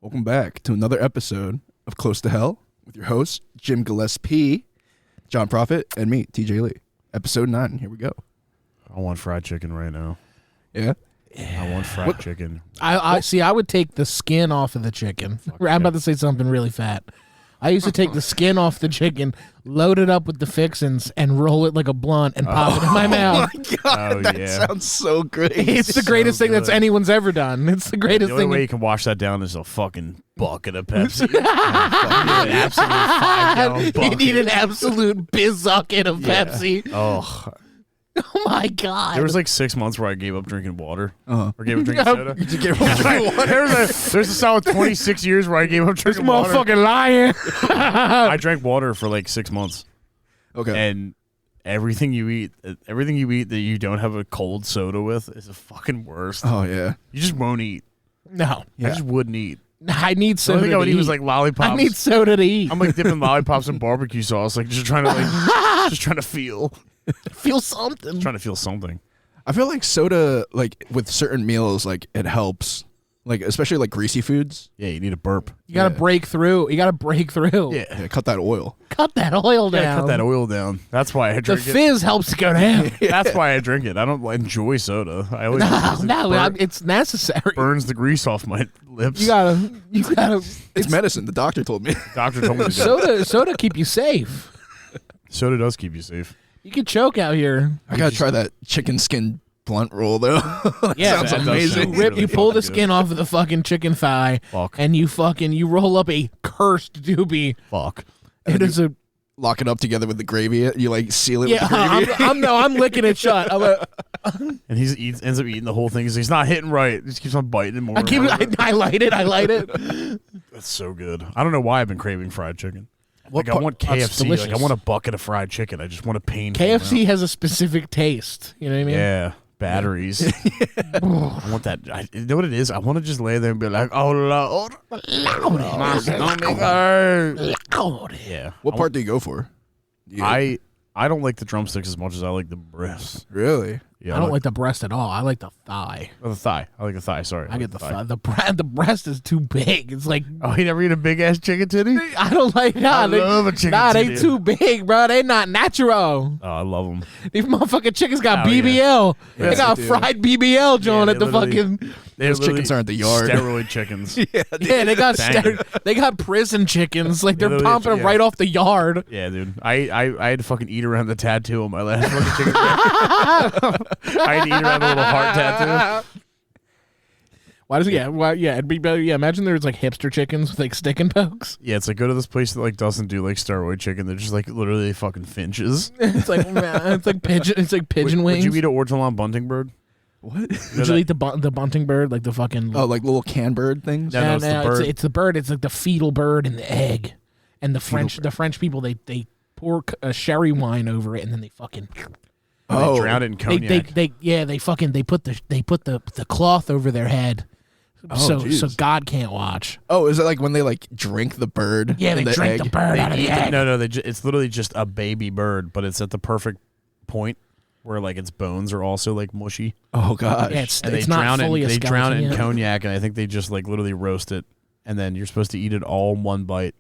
Welcome back to another episode of Close to Hell with your hosts, Jim Gillespie, John Prophet, and me, TJ Lee. Episode 9. Here we go. I want fried chicken right now. Yeah? I want fried chicken. I see. I would take the skin off of the chicken. I'm about to say something really fat. I used to take the skin off the chicken, load it up with the fixins, and roll it like a blunt and pop it in my mouth. Oh my God, that sounds so great. It's the greatest thing that's anyone's ever done. It's the greatest The only thing. way you can wash that down is a fucking bucket of Pepsi. You need an absolute 5-gallon You bucket. need an absolute bizzucket of Pepsi. Oh, Oh my God. there was like 6 months where I gave up drinking water. Uh-huh. Or gave up drinking soda. You gave up drinking water. There's a solid 26 years where I gave up this drinking water. motherfucking lying. I drank water for like 6 months. Okay. And everything you eat that you don't have a cold soda with is the fucking worst. Oh, yeah. You just won't eat. No. Yeah. I just wouldn't eat. I need The soda only thing I would to eat was eat. like lollipops. I need soda to eat. I'm like dipping lollipops in barbecue sauce, like just trying to Feel something. trying to feel something. I feel like soda, like, with certain meals, like, it helps. Like, especially, like, greasy foods. Yeah, you need a burp. You gotta Yeah. break through. You gotta break through. Yeah, Yeah, cut that oil. Cut that oil down. cut that oil down. That's why I The drink it. fizz helps it go down. That's why I drink it. I don't enjoy soda. I always It's necessary. burns the grease off my lips. You gotta. It's medicine. The doctor told me. Doctor told me to do it. Soda keep you safe. Soda does keep you safe. You can choke out here. I gotta try that chicken skin blunt roll, though. That Yeah, sounds that does amazing. sound Rip, really you pull the fucking skin off of the fucking chicken thigh, Fuck. and you roll up a cursed doobie. Fuck. It is a Lock it up together with the gravy. You, like, seal it with the gravy. I'm licking it shut. And he ends up eating the whole thing. He's not hitting right. He just keeps on biting it more. I light it. That's so good. I don't know why I've been craving fried chicken. What Like I want That's KFC. Like I delicious. want a bucket of fried chicken. I just want a pain. KFC has a specific taste. You know what I mean? Yeah, batteries. I want that. You know what it is? I want to just lay there and be like, "Oh Lord, my stomach hurts." Yeah. What part do you go for? I don't like the drumsticks as much as I like the breasts. Really? Yeah, I don't like the breast at all. I like the thigh. the thigh. I like the thigh. Sorry, I get the thigh. The breast is too big. It's like Oh, you never eat a big ass chicken titty? I don't like that. I love a chicken they titty. too big, bro. They not natural. Oh, I love them. These motherfucking chickens got Oh, yeah. BBL. Yes, They got they do. fried BBL, John, Yeah, at the they literally- fucking. Those chickens are at the yard. Steroid chickens. Yeah, Yeah, they got Dang. they got prison chickens. Like they're literally, pumping them yeah. right off the yard. Yeah, dude. I had to fucking eat around the tattoo on my last fucking chicken. I had to eat around the little heart tattoo. Why does it? Yeah, why, yeah. It'd be better. Yeah, imagine there's like hipster chickens with like stick and pokes. Yeah, it's like go to this place that like doesn't do like steroid chicken. They're just like literally fucking finches. It's like it's like pigeon. It's like pigeon wings. Would you eat an ortolan bunting bird? What? Would you eat the bunting bird, like the fucking? Oh, like little can bird things? No, it's the bird. It's the bird. It's like the fetal bird and the egg. And the French people they pour sherry wine over it and then they fucking Oh. They drown it in cognac. they put the cloth over their head. Oh, so jeez. God can't watch. Oh, is it like when they like drink the bird? Yeah, in they drink egg? the bird out of the egg. No, it's literally just a baby bird, but it's at the perfect point where like its bones are also like mushy. Oh gosh. Yeah, it's And they not drown fully it. a They drown it skeleton in yet. cognac, and I think they just like literally roast it, and then you're supposed to eat it all in one bite.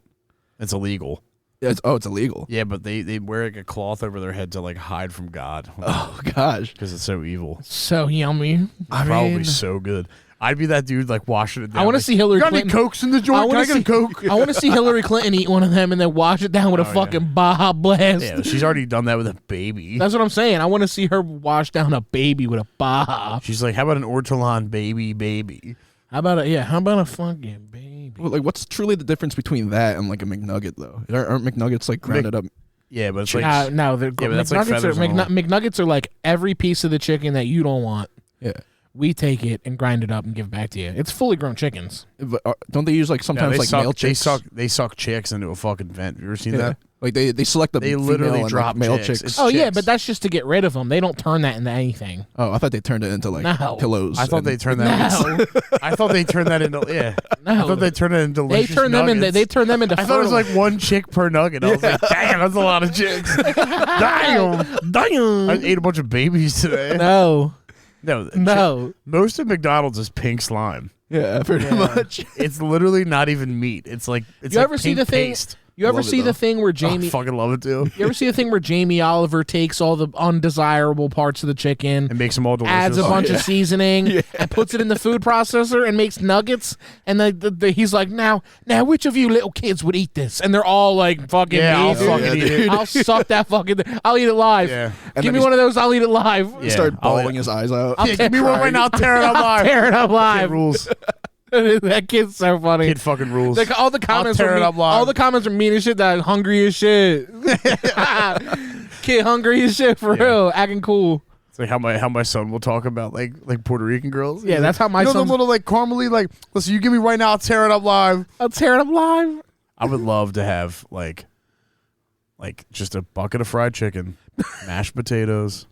It's illegal. It's illegal. Yeah, but they wear like a cloth over their head to like hide from God Oh gosh. because it's so evil. So yummy. I Probably mean, so good. I'd be that dude like washing it down. I want to like, see Hillary got any Clinton. cokes in the I joint? Can wanna I get a see- coke? I want to see Hillary Clinton eat one of them and then wash it down with a Oh, fucking Baja Blast. Yeah, she's already done that with a baby. That's what I'm saying. I want to see her wash down a baby with a Baja. She's like, how about an ortolan baby? How about a fucking baby? well, like, what's truly the difference between that and like a McNugget though? Aren't McNuggets like grounded up? Yeah, but it's like No, they're but that's like McNuggets. feathers and all. McNuggets are like every piece of the chicken that you don't want. Yeah. We take it and grind it up and give it back to you. It's fully grown chickens. But, don't they use like no, sometimes they like male chicks? they suck chicks into a fucking vent. You ever seen Yeah. that? Like they select the They female literally and, drop like, male chicks. chicks. It's Oh yeah, chicks. but that's just to get rid of them. They don't turn that into anything. Oh, I thought they turned it into like No. pillows. I thought and- they turned that. No, I thought they turned that into I no. thought they turned it into They delicious turn them into. nuggets. They turn them into. I thought it was like one chick per nugget. I was like, damn, that's a lot of chicks. Damn. I ate a bunch of babies today. no, No, no. most of McDonald's is pink slime. Yeah, pretty much. It's literally not even meat. It's like You ever see pink the thing? paste. You ever Love it, see though. the thing where I Jamie? fucking love it too. You ever see the thing where Jamie Oliver takes all the undesirable parts of the chicken, It makes them all delicious. adds a bunch of seasoning, and puts it in the food processor and makes nuggets? And he's like, now, which of you little kids would eat this? And they're all like, fucking, Yeah, me, I'll dude. fucking eat it. I'll suck that fucking. I'll eat it live. Yeah. And Give then me he's- one of those. I'll eat it live. Yeah. Start I'll- bawling his eyes out. I'll Yeah, give me one right now. Tear it up live. Tear it up Kid live. rules. That kid's so funny. Kid fucking rules. Like all the comments tear are it mean, up live. all the comments are mean as shit. That hungry as shit. Kid hungry as shit for real, acting cool. It's like how my son will talk about like Puerto Rican girls. Yeah, that's how my you know son's- the little like caramely like. Listen, you give me right now. I'll tear it up live. I'll tear it up live. I would love to have like just a bucket of fried chicken, mashed potatoes,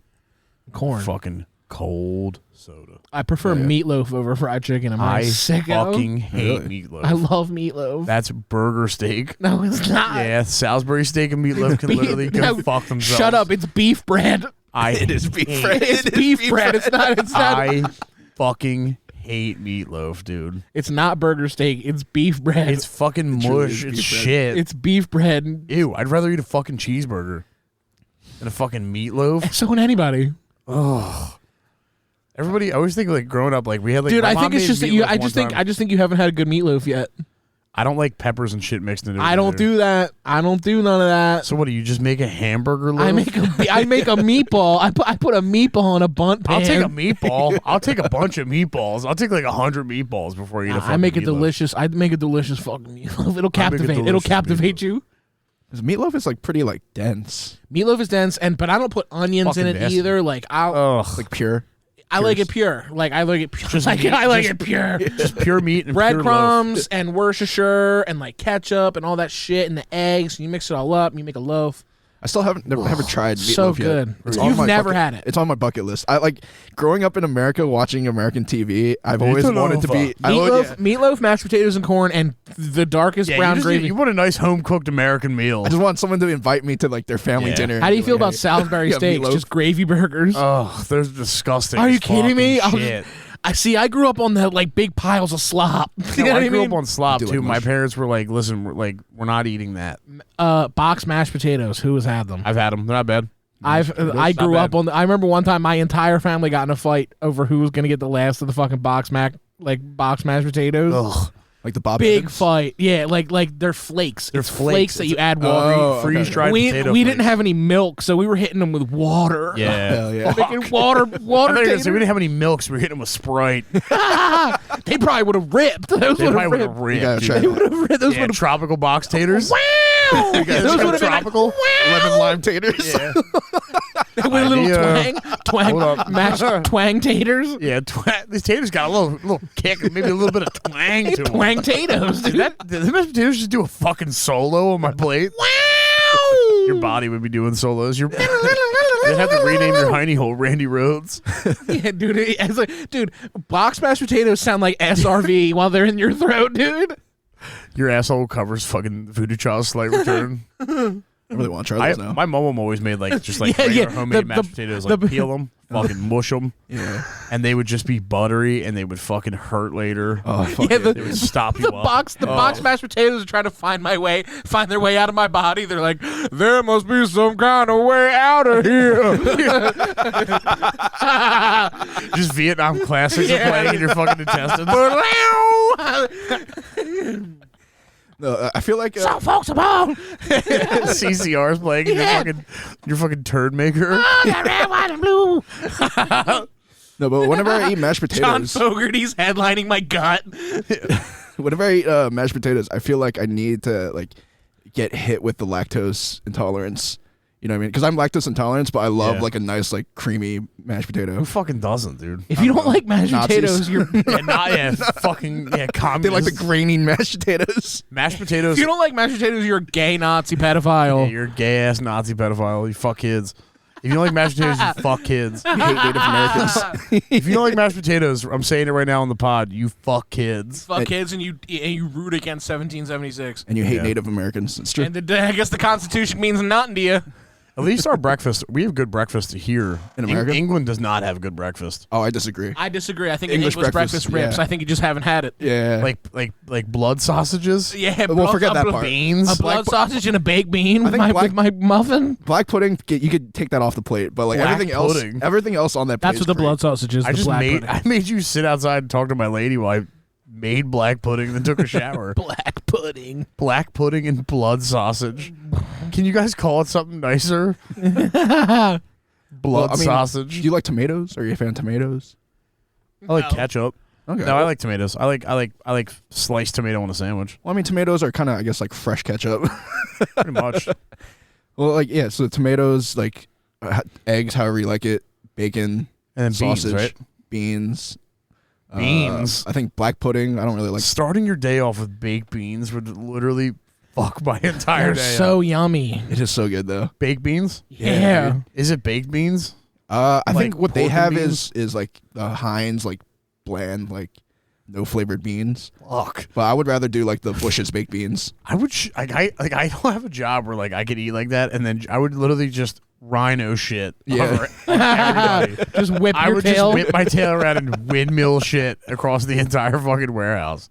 Corn. fucking cold soda. I prefer meatloaf over fried chicken. Am I, I sicko? fucking hate Really? meatloaf. I love meatloaf. That's burger steak. No, it's not. Yeah, Salisbury steak and meatloaf can literally go No, fuck themselves. Shut up. It's beef bread. It is beef hate- bread. It's It is beef bread. It's not. It's not. I fucking hate meatloaf, dude. It's not burger steak. It's beef bread. It's fucking truly mush. is It's beef bread. shit. It's beef bread. Ew, I'd rather eat a fucking cheeseburger than a fucking meatloaf. So can anybody. Everybody, I always think like growing up, like we had like. Dude, my I mom think it's made just that you. meatloaf I just one think. time. I just think you haven't had a good meatloaf yet. I don't like peppers and shit mixed into it. I don't either. do that. I don't do none of that. So what do you just make a hamburger loaf? I make a meatball. I put a meatball in a bunt pan. I'll take a meatball. I'll take a bunch of meatballs. I'll take like 100 meatballs before I eat a fucking I make a meatloaf. delicious. I make a delicious fucking meatloaf. It'll captivate. It'll delicious captivate meatloaf. you. 'Cause meatloaf is like pretty like dense, Meatloaf is dense, but I don't put onions in Fucking it nasty. either. Like Ugh. like pure. I like it pure. Like I like it pure. I like it pure. Just pure meat and pure loaf. Breadcrumbs and Worcestershire and like ketchup and all that shit and the eggs. And you mix it all up and you make a loaf. I still never tried meatloaf So yet. good. It's on You've my never bucket- had it. It's on my bucket list. I like growing up in America, watching American TV. I've always wanted to be Meatloaf, mashed potatoes and corn, and the darkest Yeah, brown you gravy. want a nice home cooked American meal. I just want someone to invite me to like their family Yeah. dinner. How do you and be feel like, about hey, Salisbury yeah, steaks? meatloaf. Just gravy burgers. Oh, they're disgusting. Are you as kidding me? fucking I Shit. I grew up on the like big piles of slop. You know No, what I I grew mean? up on slop do too. like My mush. parents were like, "Listen, we're not eating that." Box mashed potatoes. Who has had them? I've had them. They're not bad. I Not grew bad. up on. I remember one time my entire family got in a fight over who was gonna get the last of the fucking box mashed potatoes. Ugh. like the Bob Big Evans? fight. Yeah, like they're flakes. They're It's flakes flakes. that you add water. Oh, okay. Freeze dried we potato. we didn't flakes. have any milk, so we were hitting them with water. Yeah. Hell yeah. Making water I thought you were gonna say we taters. didn't have any milks. We were hitting them with Sprite. They probably would have ripped. Those They would probably have would ripped. have ripped. gotta dude. try They would have ripped. Those Yeah, would have. tropical box taters. Wow! guys Those try would have been tropical? Lemon lime taters. Yeah. with a little Idea. twang, Hold up. mashed twang taters. Yeah, these taters got a little kick, maybe a little bit of twang to them. Twang tatoes, dude. Did the mashed potatoes just do a fucking solo on my plate? Wow! Your body would be doing solos. You'd have to rename your hiney hole Randy Rhodes. Yeah, dude. It's like, dude, box mashed potatoes sound like SRV while they're in your throat, dude. Your asshole covers fucking Voodoo Child's Slight Return. I really want to try those now. My mom always made like just like Yeah, regular yeah. homemade The- mashed the- potatoes, the- like peel them, fucking mush them, Yeah. and they would just be buttery and they would fucking hurt later. Oh fuck Yeah, it. the- They would stop you The up. box mashed potatoes are trying to find their way out of my body. They're like, there must be some kind of way out of here. Just Vietnam classics are playing in your fucking intestines. No, I feel like So folks about CCR is playing in your fucking turd maker. blue. no, but whenever I eat mashed John potatoes, Fogerty's headlining my gut. whenever I eat mashed potatoes, I feel like I need to like get hit with the lactose intolerance. You know what I mean? Because I'm lactose intolerant, but I love Yeah. like a nice like creamy mashed potato. Who fucking doesn't, dude? If you don't like mashed Nazis. potatoes, you're. Fucking They communists. like the grainy mashed potatoes. mashed potatoes. If you don't like mashed potatoes, you're a gay Nazi pedophile. Yeah, you're a gay ass Nazi pedophile. You fuck kids. If you don't like mashed potatoes, you fuck kids. You hate Native Americans. If you don't like mashed potatoes, I'm saying it right now on the pod. You fuck kids. Fuck kids, and you root against 1776. And you hate Yeah. Native Americans. It's true. And I guess the Constitution means nothing to you. At least our breakfast, we have good breakfast here. In America? England does not have good breakfast. Oh, I disagree. I disagree. I think English English breakfast, breakfast rips. yeah. I think you just haven't had it. Yeah. Like blood sausages. Yeah, Well, forget that part. Beans. A blood sausage and a baked bean I think with my muffin. black pudding, you could take that off the plate, but like Black everything else on that plate That's is what the great. blood sausage is. I made you sit outside and talk to my lady while I made black pudding and then took a shower. Black pudding. Black pudding and blood sausage. Can you guys call it something nicer? Blood sausage. Do you like tomatoes? Are you a fan of tomatoes? I like ketchup. Okay. No, I like tomatoes. I like sliced tomato on a sandwich. Well, I mean, tomatoes are kind of, I guess, like fresh ketchup. Pretty much. Well, like, yeah, so tomatoes, like eggs, however you like it, bacon, And then sausage, beans, right? beans. Beans. I think black pudding. I don't really like. Starting your day off with baked beans would literally fuck my entire They're day so up. yummy. It is so good though. Baked beans? Yeah. Is it baked beans? I Like think what they pork and have beans? is like the Heinz, like bland, like no flavored beans. Fuck. But I would rather do like the Bush's baked beans. I would I don't have a job where like I could eat like that, and then I would literally just rhino shit. Yeah. over everybody. Just whip I your would tail. just whip my tail around and windmill shit across the entire fucking warehouse.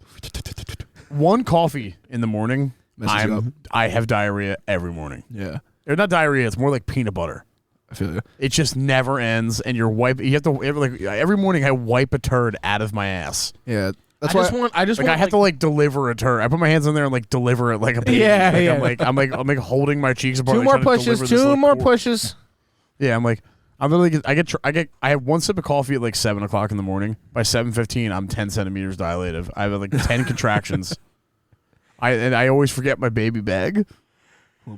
One coffee in the morning, Messes you up. I have diarrhea every morning. Yeah, Or not diarrhea, it's more like peanut butter. I feel you. It just never ends, and you have to like every morning I wipe a turd out of my ass. Yeah, that's I why. just Like want I have to like deliver a turd. I put my hands in there and like deliver it like a baby. Yeah, Like, yeah. I'm like holding my cheeks apart. two like, more trying to pushes. deliver this Two little more cord. pushes. Yeah, I'm like I'm literally I have one sip of coffee at like 7 o'clock in the morning. By 7:15, I'm 10 centimeters dilated. I have like 10 contractions. I always forget my baby bag.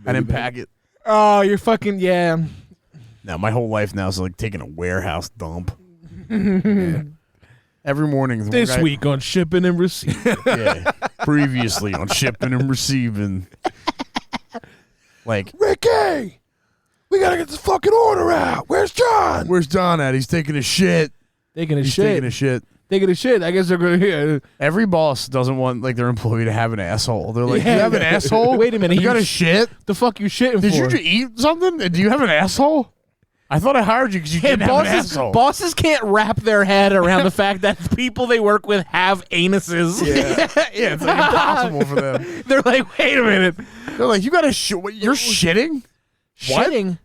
I didn't pack it. Oh, you're fucking yeah. Now my whole life now is like taking a warehouse dump. Yeah. Every morning. This week on shipping and receiving. Yeah. Previously on shipping and receiving. Like, Ricky, we gotta get this fucking order out. Where's John? where's Don at? He's taking a shit. Taking a He's shit. taking a shit. Taking a shit. I guess they're going to. Every boss doesn't want like their employee to have an asshole. They're like, Yeah. you have an asshole? Wait a minute, You got you- a shit? The fuck you shitting Did for? you just eat something? And do you have an asshole? I thought I hired you because you Hey, didn't have an asshole. bosses can't wrap their head around the fact that the people they work with have anuses. Yeah. Yeah, it's like impossible for them. They're like, wait a minute. They're like, you got to shit. You're shitting? What? Shitting.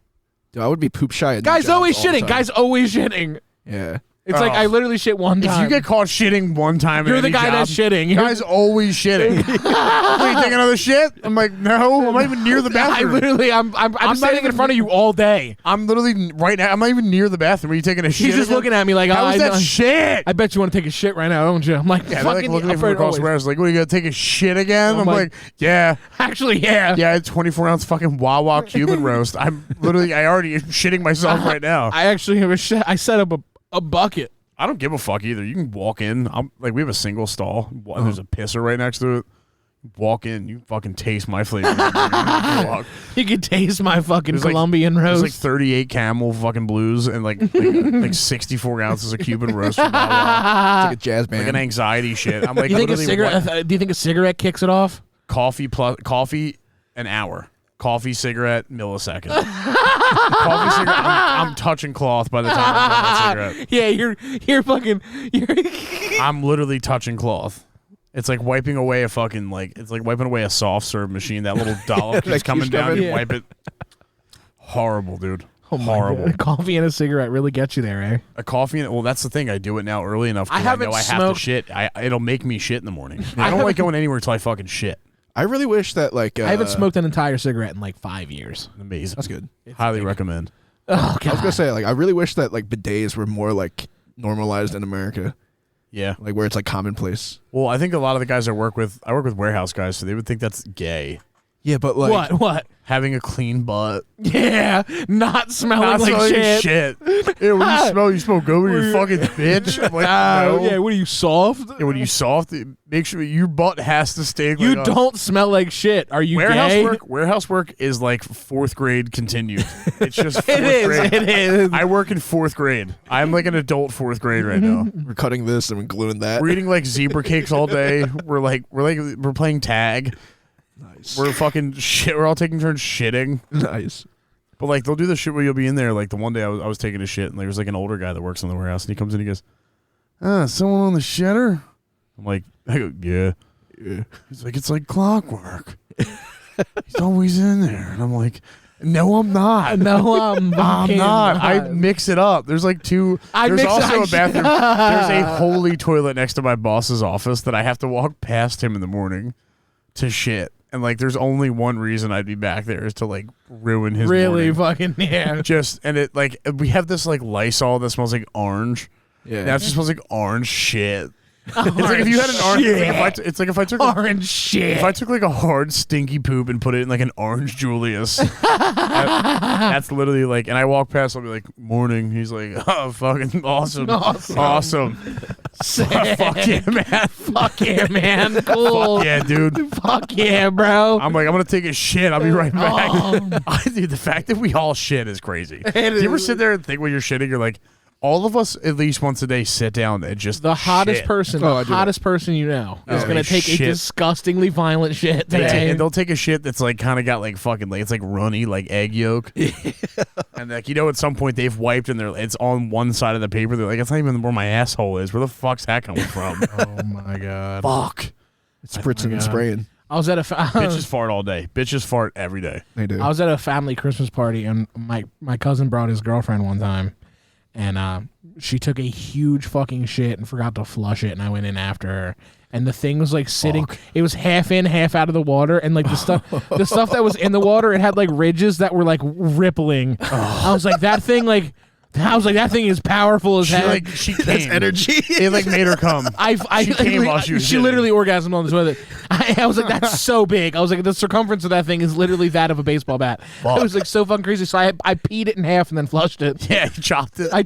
Dude, I would be poop shy. At Guys jobs always all the shitting. time. Guys always shitting. Yeah. It's like Oh. I literally shit one If time. you get caught shitting one time, You're at the any guy job, that's shitting. Guys always shitting. Will you take another shit? I'm like, no, I'm not even near the I bathroom. literally, I'm not standing in even- front of you all day. I'm literally right now. I'm not even near the bathroom. Are you taking a shit? He's just again? looking at me like, How oh, is that I, shit? I bet you want to take a shit right now, don't you? I'm like, Yeah, they're like fucking looking at me from afraid across the always. warehouse, like, what are you gonna take a shit again? I'm I'm like- like, yeah, Actually, yeah. yeah, 24-ounce fucking Wawa Cuban roast. I'm literally, I already am shitting myself right now. I actually have a shit. I set up a bucket. I don't give a fuck either. You can walk in. I'm like, we have a single stall. There's a pisser right next to it. Walk in, you fucking taste my flavor. Fuck. You can taste my fucking There's like- Colombian There's roast. like 38 Camel fucking blues and like 64 ounces of Cuban roast from Wawa. Like a jazz band. Like an anxiety shit. I'm like, you think a literally, cigarette? what- Do you think a cigarette kicks it off? coffee an hour. Coffee, cigarette, millisecond. Coffee, cigarette. I'm touching cloth by the time I'm done with cigarette. Yeah, you're fucking. I'm literally touching cloth. It's like wiping away a fucking it's like wiping away a soft serve machine. That little dollop keeps That coming keeps down. coming. You Yeah. wipe it. Horrible, dude. Oh my Horrible. God. Coffee and a cigarette really get you there, eh? A coffee. Well, that's the thing. I do it now early enough. 'Cause I haven't know I have smoked- to shit. It'll make me shit in the morning. I don't like going anywhere until I fucking shit. I really wish that like I haven't smoked an entire cigarette in like 5 years. Amazing. That's good. Highly recommend. Oh I was God. gonna say like I really wish that like bidets were more like normalized in America, Yeah. like where it's like commonplace. Well, I think a lot of the guys I work with warehouse guys, so they would think that's gay. Yeah, but like What? Having a clean butt. Yeah, not smelling Not like smelling shit. Yeah, when you smell, you smell good when you're fucking bitch. I'm like, no. Yeah, what are you soft? Yeah, when you soft, make sure your butt has to stink. You like don't smell like shit. Are you warehouse gay? work. Warehouse work is like 4th grade continued. It's just 4th It is. grade. It is. I work in 4th grade. I'm like an adult 4th grade right now. we're cutting this and we're gluing that. We're eating like zebra cakes all day. We're playing tag. Nice. We're fucking shit. We're all taking turns shitting. Nice. But like they'll do the shit where you'll be in there. Like the one day I was taking a shit and there was like an older guy that works in the warehouse and he comes in and he goes, someone on the shitter? I go, yeah. He's like, it's like clockwork. He's always in there. And I'm like, no, I'm not. No, I'm not. I mix it up. There's like two. There's also a bathroom. There's a holy toilet next to my boss's office that I have to walk past him in the morning to shit. And like, there's only one reason I'd be back there is to like ruin his really morning. fucking yeah. And it like we have this like Lysol that smells like orange. Yeah. That just smells like orange shit. It's like if you had an orange. It's like if I took orange shit. If I took like a hard stinky poop and put it in like an orange Julius, that's literally like. And I walk past, I'll be like, "Morning." He's like, "Oh, fucking awesome. Fuck yeah, man. Fuck yeah, man. Cool. Fuck yeah, dude. Fuck yeah, bro. I'm like, I'm gonna take a shit. I'll be right back. Dude, the fact that we all shit is crazy. Do you ever sit there and think when you're shitting, you're like, all of us at least once a day sit down and just the hottest shit. person, the hottest person you know is gonna take a disgustingly violent shit today. And they'll take a shit that's like kind of got like fucking like it's like runny like egg yolk, and like at some point they've wiped and it's on one side of the paper. They're like, it's not even where my asshole is. Where the fuck's that coming from? Oh my god! Fuck! It's spritzing and spraying. I was at a bitches fart all day. Bitches fart every day. They do. I was at a family Christmas party and my cousin brought his girlfriend one time. And she took a huge fucking shit and forgot to flush it, and I went in after her. And the thing was like sitting; it was half in, half out of the water, and like the stuff that was in the water, it had like ridges that were like rippling. I was like, that thing, that thing is powerful as hell. She came. That's energy. It like made her come. She came while she was She literally orgasmed on the toilet. I was like, that's so big. I was like, the circumference of that thing is literally that of a baseball bat. It was like so fucking crazy. So I peed it in half and then flushed it. Yeah, you chopped it. I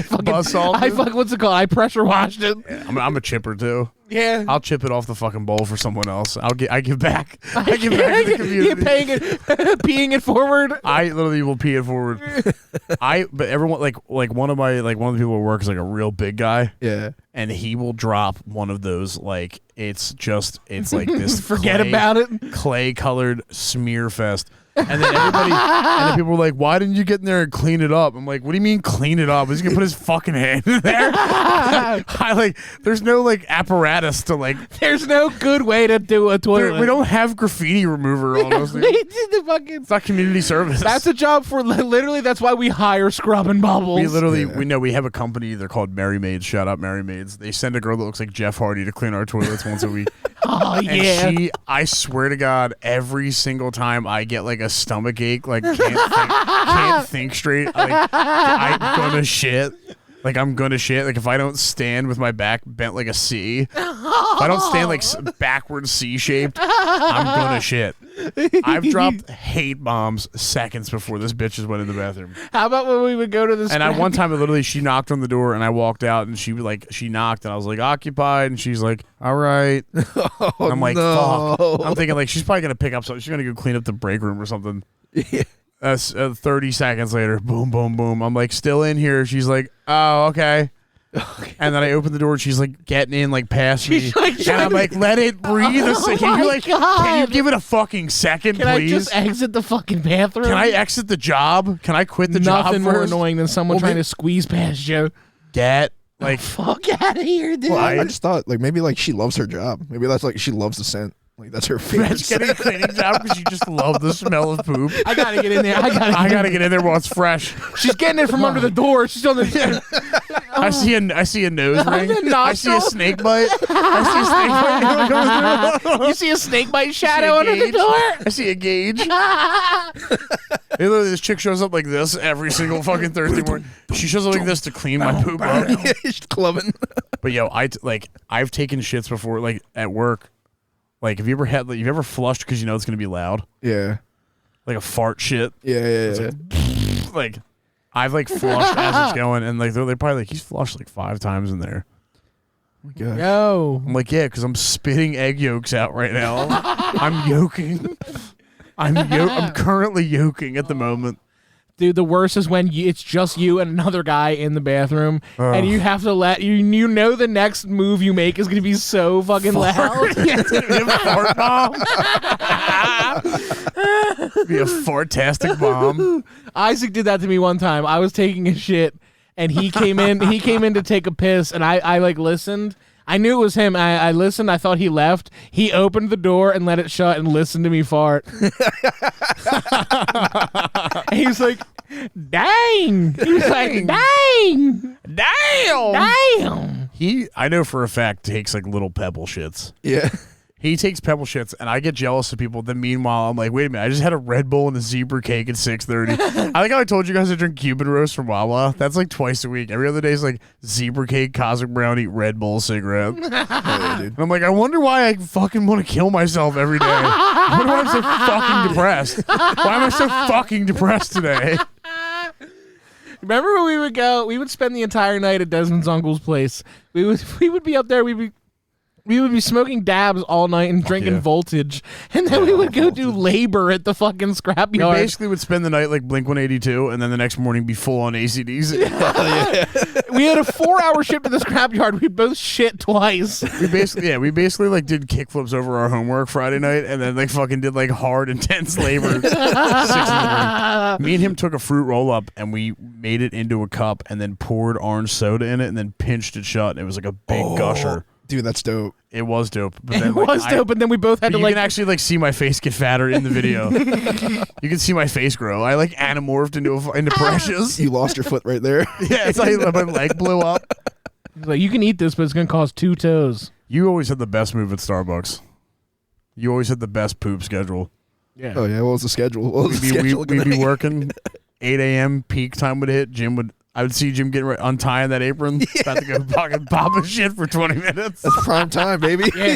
fucking what's it called? I pressure washed it. Yeah, I'm a chipper too. Yeah, I'll chip it off the fucking bowl for someone else. I give back. I give back to the community. You're peeing it forward. I literally will pee it forward. But everyone like one of the people at work is like a real big guy. Yeah, and he will drop one of those like it's like this. Forget about it. Clay colored smear fest. And then people were like, "Why didn't you get in there and clean it up?" I'm like, "What do you mean clean it up? He's gonna put his fucking hand in there." There's no like apparatus to like. There's no good way to do a toilet. We don't have graffiti remover on us. It's not community service. That's a job for literally. That's why we hire Scrub and Bubbles. We have a company. They're called Mary Maids. Shout out Mary Maids. They send a girl that looks like Jeff Hardy to clean our toilets once a week. Oh yeah. And I swear to God, every single time I get like a stomach ache, like can't think straight, like I'm gonna shit. Like I'm gonna shit. Like if I don't stand with my back bent like a C, if I don't stand like backwards C shaped, I'm gonna shit. I've dropped hate bombs seconds before this bitch just went in the bathroom. How about when we would go to this? And one time, literally, she knocked on the door, and I walked out, and she knocked, and I was like, occupied, and she's like, all right. And I'm like, fuck. I'm thinking like she's probably gonna pick up something. She's gonna go clean up the break room or something. 30 seconds later, boom, boom, boom. I'm like, still in here. She's like, oh, okay. And then I open the door and she's like getting in like past me. And I'm like, let it breathe a second. Can you give it a fucking second, please? Can I just exit the fucking bathroom? Can I exit the job? Can I quit the job? Nothing more annoying than someone trying to squeeze past you. Fuck out of here, dude. Well, I just thought like maybe like she loves her job. Maybe that's like she loves the scent. Like that's her favorite. That's getting a cleaning job because you just love the smell of poop. I gotta get in there. I gotta get in there while it's fresh. She's getting it from under the door. She's on the. I see a nose ring. I see a snake bite. You see a snake bite shadow under the door. I see a gauge. Literally, this chick shows up like this every single fucking Thursday morning. She shows up like this to clean my poop up. She's clubbing. But yo, I've taken shits before, like at work. Like, have you ever flushed because you know it's gonna be loud? Yeah. Like a fart shit. Yeah. Like I've like flushed as it's going, and like they're probably like, he's flushed like 5 times in there. Oh my God. Yo. I'm like, yeah, because I'm spitting egg yolks out right now. I'm yoking. I'm currently yoking at the moment. Dude, the worst is when it's just you and another guy in the bathroom, and you have to you know the next move you make is going to be so fucking loud. It's going to be a fart bomb. Be a fartastic bomb. Isaac did that to me one time. I was taking a shit, and he came in. He came in to take a piss, and I like listened. I knew it was him. I listened. I thought he left. He opened the door and let it shut and listened to me fart. And he was like, "Dang!" He was like, "Dang, damn." I know for a fact, takes like little pebble shits. Yeah. He takes pebble shits, and I get jealous of people. Then meanwhile, I'm like, wait a minute, I just had a Red Bull and a zebra cake at 6:30. I think I told you guys I drink Cuban roast from Wawa. That's like twice a week. Every other day is like zebra cake, cosmic brownie, Red Bull, cigarette. Oh, yeah, dude. And I'm like, I wonder why I fucking want to kill myself every day. I wonder why I'm so fucking depressed. Why am I so fucking depressed today? Remember when we would go? We would spend the entire night at Desmond's uncle's place. We would be up there. We would be smoking dabs all night and drinking yeah. Voltage, and then we would go do labor at the fucking We scrapyard. basically would spend the night like Blink-182, and then the next morning be full on ACDs. We had a 4-hour shift to the scrapyard. We both shit twice. We basically like did kickflips over our homework Friday night, and then like fucking did like hard, intense labor. 6 in the morning. Me and him took a fruit roll up, and we made it into a cup, and then poured orange soda in it, and then pinched it shut. And it was like a big gusher. Dude, that's dope. It was dope. But It then, like, was dope, and then we both had But to you like. can actually like see my face get fatter in the video. You can see my face grow. I like anamorphed into Precious. You lost your foot right there. Yeah, it's like my leg blew up. Like, you can eat this, but it's gonna cost 2 toes. You always had the best move at Starbucks. You always had the best poop schedule. Yeah. Oh, yeah. What was the schedule? What was the schedule? We'd be working 8 a.m. peak time would hit. I would see Jim getting untying that apron, about to go fucking pop a shit for 20 minutes. That's prime time, baby. Yeah.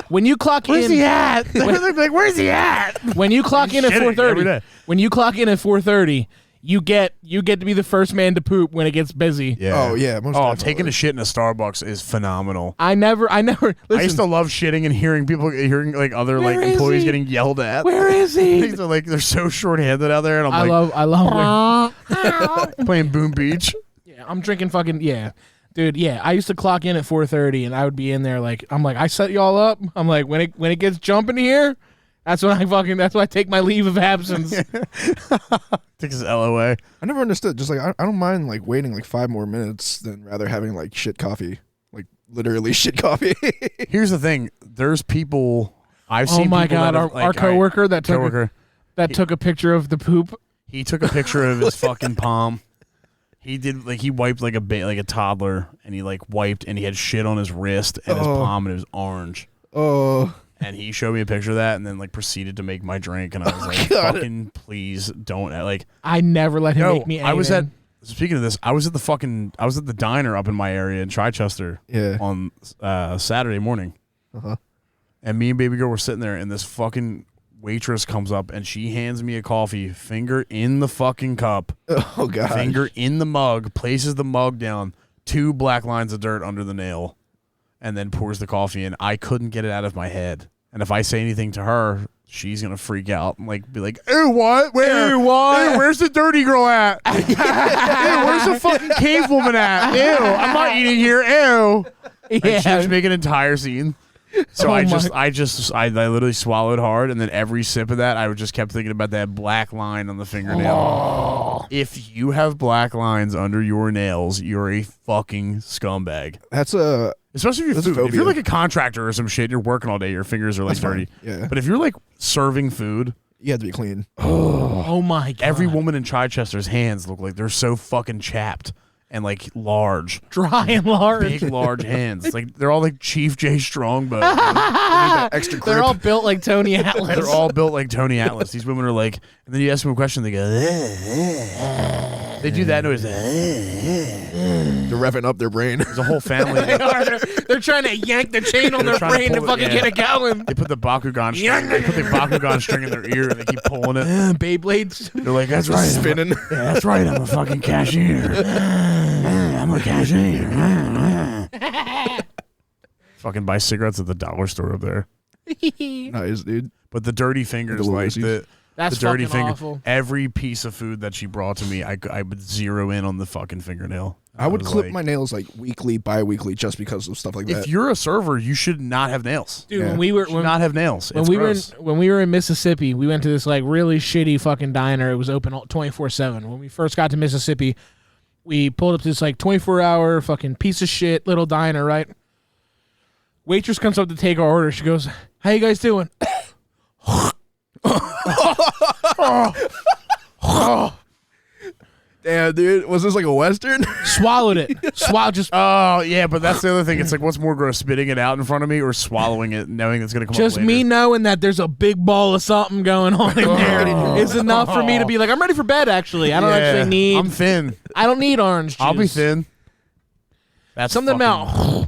When you clock Where's in, he at? Like, where's he at? when you clock in at Shitting every 4:30, day. when you clock in at 4:30, you get to be the first man to poop when it gets busy. Yeah. Oh, yeah. Most Oh, definitely. taking a shit in a Starbucks is phenomenal. I never. Listen, I used to love shitting and hearing like other like Where is employees he? getting yelled at. where is he? They're like they're so short-handed out there, and I I'm love. playing Boom Beach. Yeah, I'm drinking fucking dude. Yeah, I used to clock in at 4:30, and I would be in there like I set y'all up. I'm like when it gets jumping here, that's when I take my leave of absence. Takes his LOA. I never understood. Just like, I don't mind like waiting like 5 more minutes than rather having like shit coffee. Like literally shit coffee. Here's the thing: there's people I've Oh seen. my people god, that have, our coworker that coworker. took a picture of the poop. He took a picture of his fucking palm. He did he wiped like a toddler, and he like wiped, and he had shit on his wrist and his palm, and it was orange. Oh. And he showed me a picture of that, and then like proceeded to make my drink, and I was like, God. "Fucking please don't!" Like, I never let him make me. I was anything. Speaking of this, I was at the diner up in my area in Chichester Yeah. on Saturday morning, Uh-huh. and me and baby girl were sitting there, and this fucking waitress comes up, and she hands me a coffee, finger in the fucking cup, Oh, God. finger in the mug, places the mug down, 2 black lines of dirt under the nail, and then pours the coffee in. I couldn't get it out of my head. And if I say anything to her, she's going to freak out and like be like, "Ew, what? Where? Ew, what? Ew, where's the dirty girl at? Ew, where's the fucking cave woman at? Ew, I'm not eating here. Ew." And she Yeah. was making an entire scene. So Oh I my- literally swallowed hard, and then every sip of that, I just kept thinking about that black line on the fingernail. Oh. If you have black lines under your nails, you're a fucking scumbag. That's a. Especially if That's you're a food. If you're phobia. like a contractor or some shit, you're working all day, your fingers are like That's fine. dirty. Yeah. But if you're like serving food, You have to be clean. Oh my god. every woman in Chichester's hands look like they're so fucking chapped and like large. dry and large. Big, large hands. It's like they're all like Chief J Strongbow. Extra grip. They're all built like Tony Atlas. They're all built like Tony Atlas. These women are like, and then you ask them a question, they go, they do that noise. They're revving up their brain. There's a whole family. They're trying to yank the chain on They're their trying to brain to pull it, fucking yeah. get it going. They put the Bakugan string. They put the Bakugan string in their ear and they keep pulling it. Beyblades. They're like, "That's right, Spinning. Yeah, that's right. I'm a fucking cashier. I'm a cashier." Fucking buy cigarettes at the dollar store up there. Nice, dude. But the dirty fingers, The like Lucy's. the That's the dirty fucking finger. awful. Every piece of food that she brought to me, I would zero in on the fucking fingernail. I would was clip like, my nails like weekly, bi-weekly, just because of stuff like that. If you're a server, you should not have nails. Dude, Yeah. when we were You should not have nails. when It's we gross. when we were in Mississippi, we went to this like really shitty fucking diner. It was open 24/7. When we first got to Mississippi, we pulled up to this like 24-hour fucking piece of shit little diner, right? Waitress comes up to take our order. She goes, "How you guys doing?" Damn, dude, was this like a Western? Swallowed it. Just Oh yeah, but that's the other thing. It's like, what's more gross, spitting it out in front of me or swallowing it, knowing it's gonna come Just up later? me knowing that there's a big ball of something going on in there is enough for me to be like, I'm ready for bed. Actually, I don't actually need. I'm thin. I don't need orange juice. I'll be thin. That's Something fucking- about.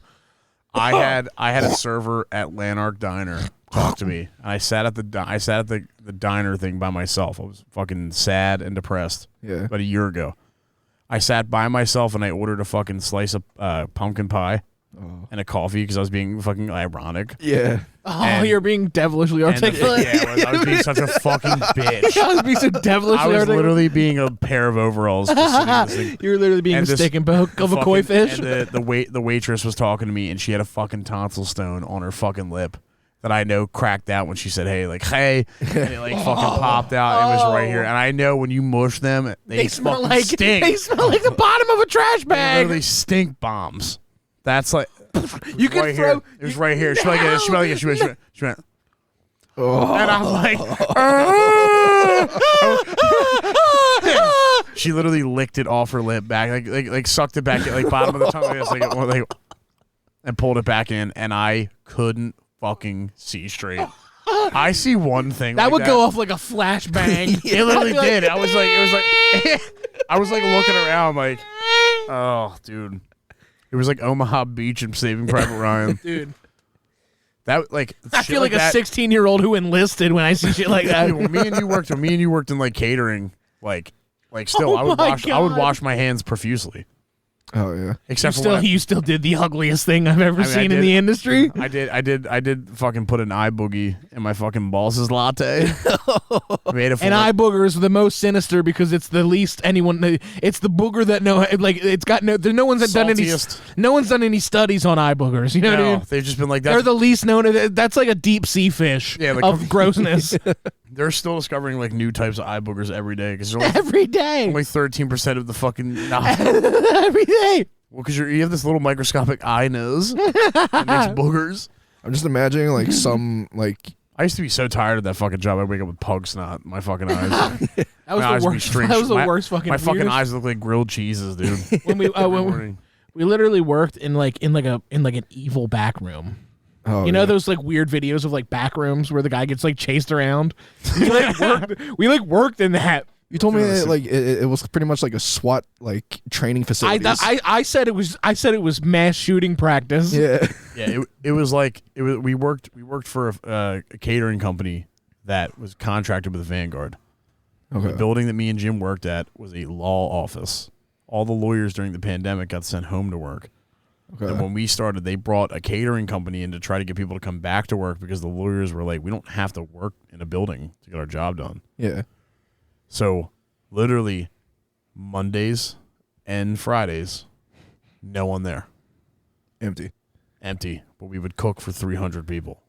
I had a server at Lanark Diner talk to me, and I sat at the diner thing by myself. I was fucking sad and depressed. Yeah. About a year ago, I sat by myself and I ordered a fucking slice of pumpkin pie and a coffee because I was being fucking ironic. Yeah. Oh, And- you're being devilishly And, articulate. I was being such a fucking bitch. I was being so devilishly I was articulate. literally being a pair of overalls. Just sitting in this thing. You were literally being And a this stick and poke of a koi Fucking- fish. And the waitress was talking to me, and she had a fucking tonsil stone on her fucking lip that I know cracked out when she said, "Hey," like "Hey," and it like fucking popped out. And it was right here, and I know when you mush them, They smell fucking like stink. they smell like the bottom of a trash They bag. literally stink bombs. That's like You can right throw. here. It was right here. She went like this. She went like this. She went. Oh. And I'm like, she literally licked it off her lip back, like sucked it back, like bottom of the tongue, like this, and pulled it back in, and I couldn't fucking see straight. I see one thing That like would go off like a flashbang. It literally did. I was like, it was like, I was like looking around, like, oh, dude, it was like Omaha Beach and Saving Private Ryan, Dude. That like I shit feel like a that- 16-year-old who enlisted when I see shit like that. Dude, when me and you worked in like catering, like still Oh I would my wash God. my hands profusely. Oh yeah. Except for when You still did the ugliest thing I've ever I mean, I seen in did- the industry. I did fucking put an eye boogie in my fucking balls' latte. Made it And eye boogers are the most sinister because it's the least anyone. It's the booger that it's got no one's done any. Saltiest. No one's done any studies on eye boogers. You know what I No, mean? they've just been like They're that. the least known. That's like a deep sea fish Yeah, like- of grossness They're still discovering like new types of eye boogers every day because they're every day. only 13% of the fucking. Every day. Well, because you have this little microscopic eye nose that makes boogers. I'm just imagining like some like I used to be so tired of that fucking job. I'd wake up with pug snot in my fucking eyes. That was My eyes the would be worst. string- That was the my- worst fucking. My fucking weirdest- eyes look like grilled cheeses, dude. When we Every when morning. we literally worked in like an evil back room. oh You know yeah. those like weird videos of like back rooms where the guy gets like chased around. We worked in that. You told me that like it was pretty much like a SWAT like training facility. I said it was mass shooting practice. Yeah. Yeah, it was like we worked for a catering company that was contracted with Vanguard. Okay. The building that me and Jim worked at was a law office. All the lawyers during the pandemic got sent home to work. Okay. And when we started, they brought a catering company in to try to get people to come back to work because the lawyers were like, we don't have to work in a building to get our job done. Yeah. So literally Mondays and Fridays, no one there. Empty. Empty. But we would cook for 300 people.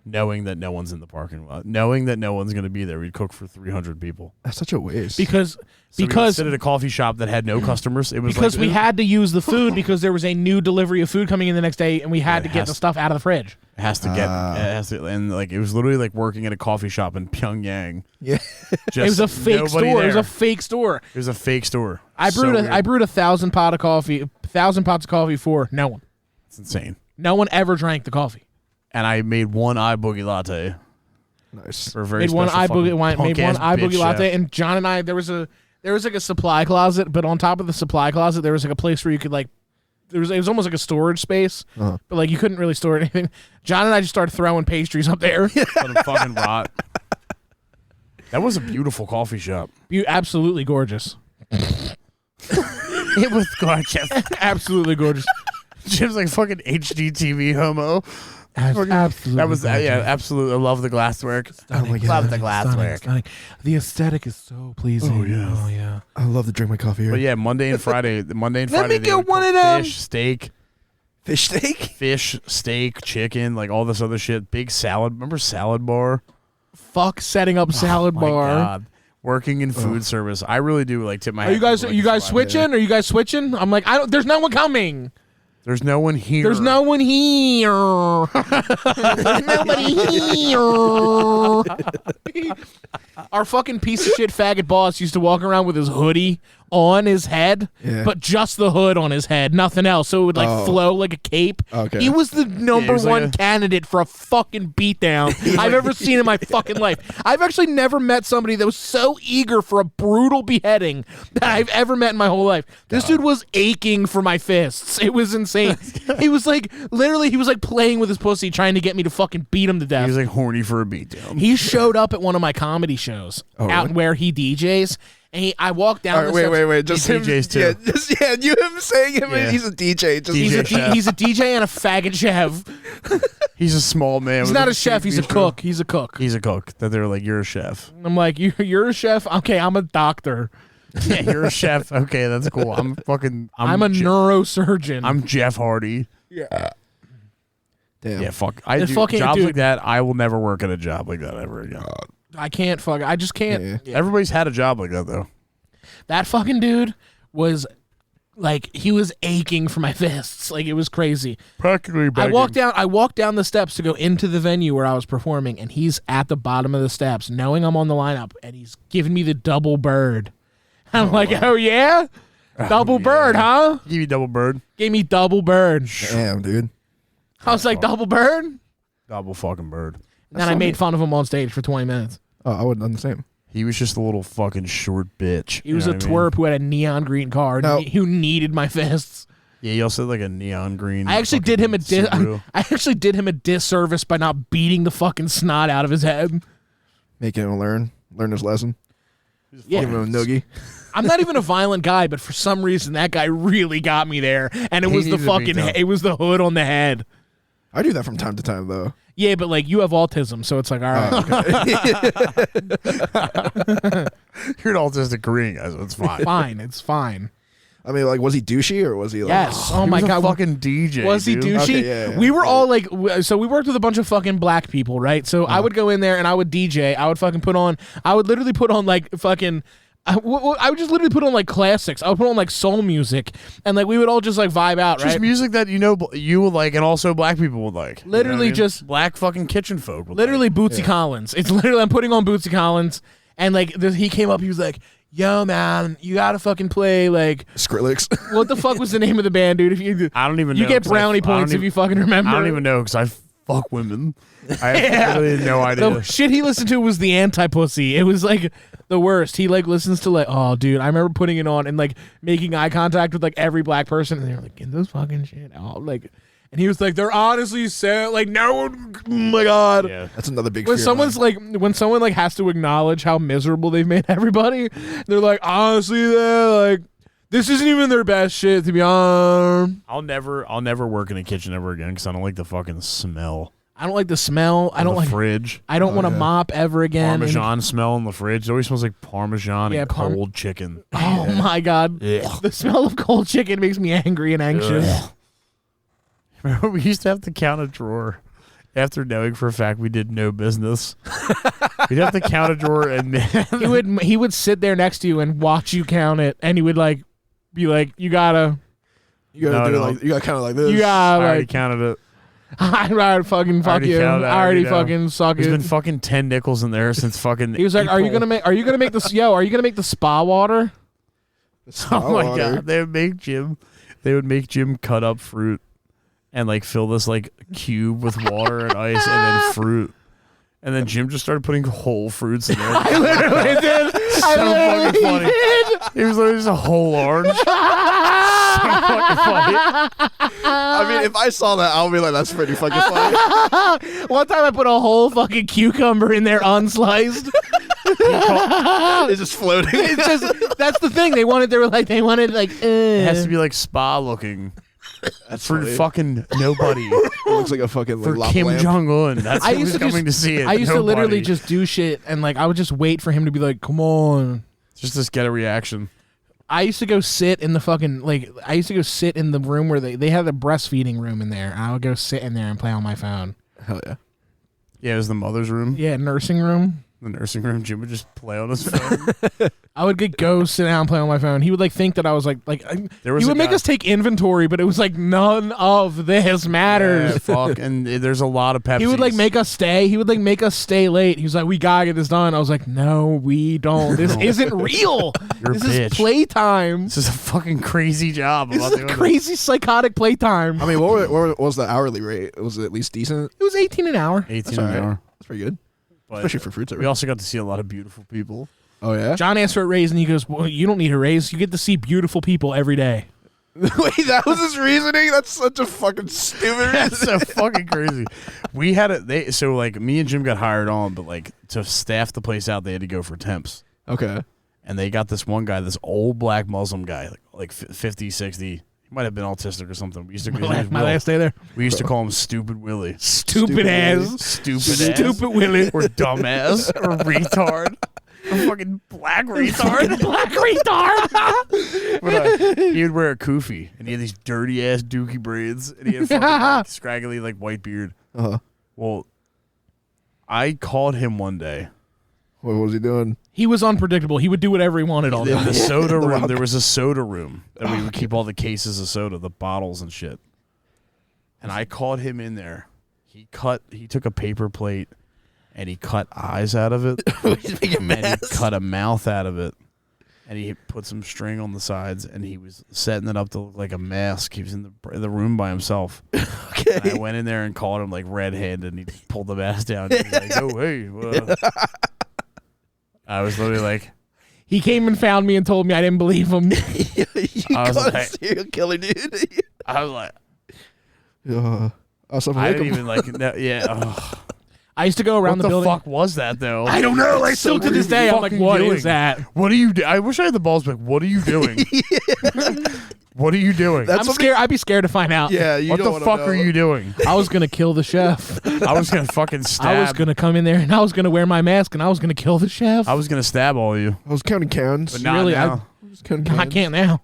Knowing that no one's in the parking lot. Knowing that no one's going to be there, we'd cook for 300 people. That's such a waste. Because So we would sit at a coffee shop that had no customers. It was because like, we had to use the food because there was a new delivery of food coming in the next day and we had to it get has the stuff out of the fridge. It has to get, it has to, and like it was literally like working at a coffee shop in Pyongyang. yeah. Just It was a fake nobody store. It was there. a fake store. It was a fake store. I So brewed weird. 1,000 pots of coffee for no one. It's insane. No one ever drank the coffee. And I made one eye boogie latte Nice. for a very Made one special eye fucking boogie punk-ass bitch chef. latte, and John and I there was like a supply closet, but on top of the supply closet there was like a place where you could like it was almost like a storage space, Uh-huh. but like you couldn't really store anything. John and I just started throwing pastries up there. Let 'em fucking rot. That was a beautiful coffee shop. Absolutely gorgeous. It was gorgeous. Absolutely gorgeous. Jim's like fucking HGTV homo. Absolutely. That was gorgeous. absolutely. I love the glasswork. Oh my God. Love the glasswork. Stunning. The aesthetic is so pleasing. Oh, yes. Oh yeah. I love to drink my coffee here. But yeah, Monday and Friday. Monday and Let Friday. me they get would one cook of them. Fish steak? fish, steak, chicken, like all this other shit. Big salad. Remember Salad Bar? Fuck setting up salad Oh my bar. God. Working in food service, I really do like tip my. Are you hat guys? to, Are like, you guys survive. switching? Are you guys switching? I'm like, I don't. There's no one coming. There's no one here. There's no one here. There's nobody here. Our fucking piece of shit faggot boss used to walk around with his hoodie on his head, Yeah. but just the hood on his head, nothing else. So it would like flow like a cape. Okay. He was the number was like one a- candidate for a fucking beatdown I've ever seen in my fucking life. I've actually never met somebody that was so eager for a brutal beheading that I've ever met in my whole life. This dude was aching for my fists. It was insane. He was like, literally, he was like playing with his pussy trying to get me to fucking beat him to death. He was like horny for a beatdown. He showed up at one of my comedy shows out really? where he DJs, and I walked down. All right, the steps. wait. Just He him. DJs too. Yeah, you him saying him. Yeah. He's a DJ. Just He's a, chef. he's a DJ and a faggot chef. He's a small man. He's with not a chef. He's a cook. He's a cook. He's a cook. That they're like, you're a chef. I'm like, you're a chef. Okay, I'm a doctor. Yeah, you're a chef. Okay, that's cool. I'm I'm a neurosurgeon. I'm Jeff Hardy. Damn. Yeah, fuck. I The do fucking jobs dude- like that. I will never work at a job like that ever again. I can't fuck. I just can't. Yeah. Everybody's had a job like that though. That fucking dude was like, he was aching for my fists. Like, it was crazy. Practically I walked down the steps to go into the venue where I was performing, and he's at the bottom of the steps, knowing I'm on the lineup, and he's giving me the double bird. I'm like, oh yeah, double bird, huh? Give you double bird. Gave me double bird. Damn, dude. I was like, double bird. And Double fucking bird. then I made fun of him on stage for 20 minutes. Oh, I wouldn't done the same. He was just a little fucking short bitch. He was a twerp who had a neon green car No. who needed my fists. Yeah, he also had like a neon green. I actually did him a Subaru. I actually did him a disservice by not beating the fucking snot out of his head. Making him learn his lesson. Yeah. Give him a noogie. I'm not even a violent guy, but for some reason that guy really got me there, and it He was the needed to be fucking tough. it was the hood on the head. I do that from time to time, though. Yeah, but like you have autism, so it's like all right. You're an autistic green guy, so it's fine. Fine, it's fine. I mean, like, was he douchey or was he like? Yes. Oh He my was a god. fucking DJ. Was he dude. douchey? Okay, yeah. We were all like, so we worked with a bunch of fucking black people, right? So I would go in there and I would DJ. I would fucking I would literally put on like fucking. I would just literally put on like classics. I would put on like soul music, and like we would all just like vibe out, Just right? music that you would like, and also black people would like. You know Literally what I mean? just- black fucking kitchen folk. Would Literally like. Bootsy Collins. It's literally I'm putting on Bootsy Collins, and like he came up, he was like, "Yo, man, you gotta fucking play like Skrillex. what the fuck was the name of the band, dude? If you I don't even. you know get 'cause brownie I don't points if even- you fucking remember. I don't even know because I fuck women. I have literally no idea. The shit he listened to was the anti-pussy. It was like the worst. He like listens to like, oh dude, I remember putting it on and like making eye contact with like every black person, and they're like, get those fucking shit out, like. And he was like, they're honestly sad. Like, no one, oh my god. Yeah. That's another big. When fear of someone's mine. like, when someone like has to acknowledge how miserable they've made everybody, they're like, honestly, they're like, this isn't even their best shit, to be honest. I'll never work in a kitchen ever again because I don't like the fucking smell. I don't like the smell. I don't the like. fridge. I don't want to yeah. mop ever again. And- Parmesan smell in the fridge. It always smells like Parmesan Yeah, and cold chicken. oh my god, Ugh. the smell of cold chicken makes me angry and anxious. Ugh. Remember, we used to have to count a drawer after knowing for a fact we did no business. We'd have to count a drawer and He would sit there next to you and watch you count it, and he would like be like, you gotta you gotta No, do it no. like you gotta kind of like this. you I gotta already like counted it. I'd rather fucking fuck already you. counted it, I already know. fucking suck There's it. been fucking 10 nickels in there since fucking He was like, "Are you April. gonna make? Are you gonna make this? Yo, are you gonna make the spa water?" Oh my god, they would make Jim cut up fruit and like fill this like cube with water and ice and then fruit. And then Jim just started putting whole fruits in there. I literally did. I So literally fucking funny. did. It was literally just a whole orange. So fucking funny. I mean, if I saw that, I'll be like, that's pretty fucking funny. One time I put a whole fucking cucumber in there unsliced. It's just floating. It's just that's the thing. They wanted like It has to be like spa looking. That's for funny. fucking nobody. It looks like a fucking For lava Kim lamp. Jong Un. That's I who's used to coming just- to see it. I used to literally Nobody. just do shit, and like I would just wait for him to be like, "Come on." just get a reaction. I used to go sit in the fucking I used to go sit in the room where they had a breastfeeding room in there. I would go sit in there and play on my phone. Hell yeah. Yeah, it was the mother's room. Yeah, nursing room. The nursing room. Jim would just play on his phone. I would go sit down and play on my phone. He would think that I was like There was he a would make guy- us take inventory, but it was like none of this matters. Yeah, fuck. And there's a lot of Pepsis. He would make us stay. He would make us stay late. He was like, "We gotta get this done." I was like, "No, we don't. This isn't real. You're a this is bitch. playtime. This is a fucking crazy job. This about is doing a crazy psychotic playtime." I mean, what was the hourly rate? Was it at least decent? It was 18 an hour. 18 That's an all right. hour. That's pretty good. But Especially for fruits. we also got to see a lot of beautiful people. Oh, yeah? John asked for a raise, and he goes, "Well, you don't need a raise. You get to see beautiful people every day." Wait, that was his reasoning? That's such a fucking stupid That's reason. so fucking crazy. We had it. So like me and Jim got hired on, but like to staff the place out, they had to go for temps. Okay. And they got this one guy, this old black Muslim guy, like 50, 60. He might have been autistic or something. We used to My last day there. We used to call him Stupid Willie. Stupid ass. Stupid Willie. or dumbass or retard. Or fucking black retard. Black retard. But, he would wear a kufi, and he had these dirty ass dookie braids, and he had fucking like, scraggly like white beard. Uh-huh. Well, I called him one day. What was he doing? He was unpredictable. He would do whatever he wanted all In day. the soda The room, wild there was a soda room that we would keep all the cases of soda, the bottles and shit. And I called him in there. He took a paper plate and he cut eyes out of it. He's making And he cut a mouth out of it. And he put some string on the sides and he was setting it up to look like a mask. He was in the room by himself. Okay. And I went in there and called him like red-handed and he pulled the mask down. He was like, "Oh, hey." I was literally like, He came and found me and told me I didn't believe him. You I was caught a like- serial killer, dude. I was like, I I didn't even like, no, yeah. Ugh. I used to go around What the the building. fuck was that though? I don't know. I still to this day, I'm like, "What is that?" What are you doing? I wish I had the balls back. What are you doing? What are you doing? That's I'm scared. I'd be scared to find out. Yeah, you What don't the wanna fuck know. are you doing? I was gonna kill the chef. I was gonna fucking stab. I was gonna come in there and I was gonna wear my mask and I was gonna kill the chef. I was gonna stab all of you. I was counting cans. But not Really, now. I was counting I cans. can't now.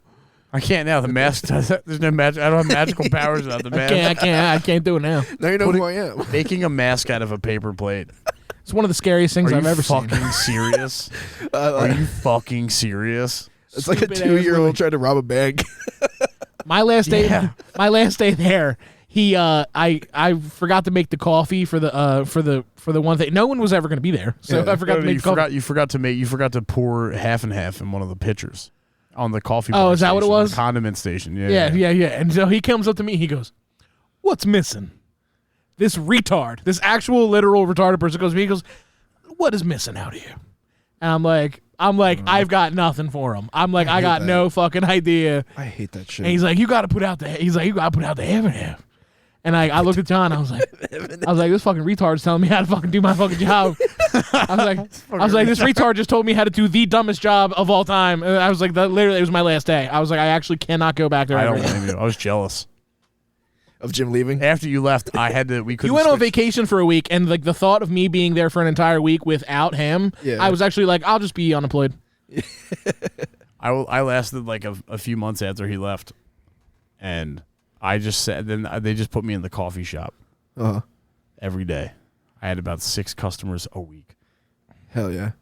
I can't now. The mask. There's no magic. I don't have magical powers without the mask. I can't do it now. Now you know who I am. Making a mask out of a paper plate. It's one of the scariest things Are I've you ever fucking seen. serious? Are you fucking serious? It's like a Stupid ass 2-year-old trying to rob a bank. My last day, Yeah. my last day there. I forgot to make the coffee for the one thing. No one was ever going to be there, so Yeah. I forgot to make the coffee. You forgot to pour half and half in one of the pitchers on the coffee. Oh, bar is that what it station, was? The condiment station. Yeah. And so he comes up to me. He goes, "What's missing?" This retard, this actual literal retarded person goes to me. He goes, "What is missing out here?" And I'm like, I've got nothing for him. I'm like, I got that. no fucking idea. I hate that shit. And he's like, you got to put out the half and half. And I looked at John. I was like, this fucking retard's telling me how to fucking do my fucking job. I was like, this retard just told me how to do the dumbest job of all time. And I was like, literally, it was my last day. I was like, I actually cannot go back there. I ever don't again. blame you. I was jealous. Of Jim leaving? After you left, I had to. We couldn't. You went on switch. vacation for a week, and like the thought of me being there for an entire week without him, Yeah. I was actually like, I'll just be unemployed. I lasted like a few months after he left, and I just said. Then they just put me in the coffee shop Uh-huh. every day. I had about 6 customers a week, Hell yeah.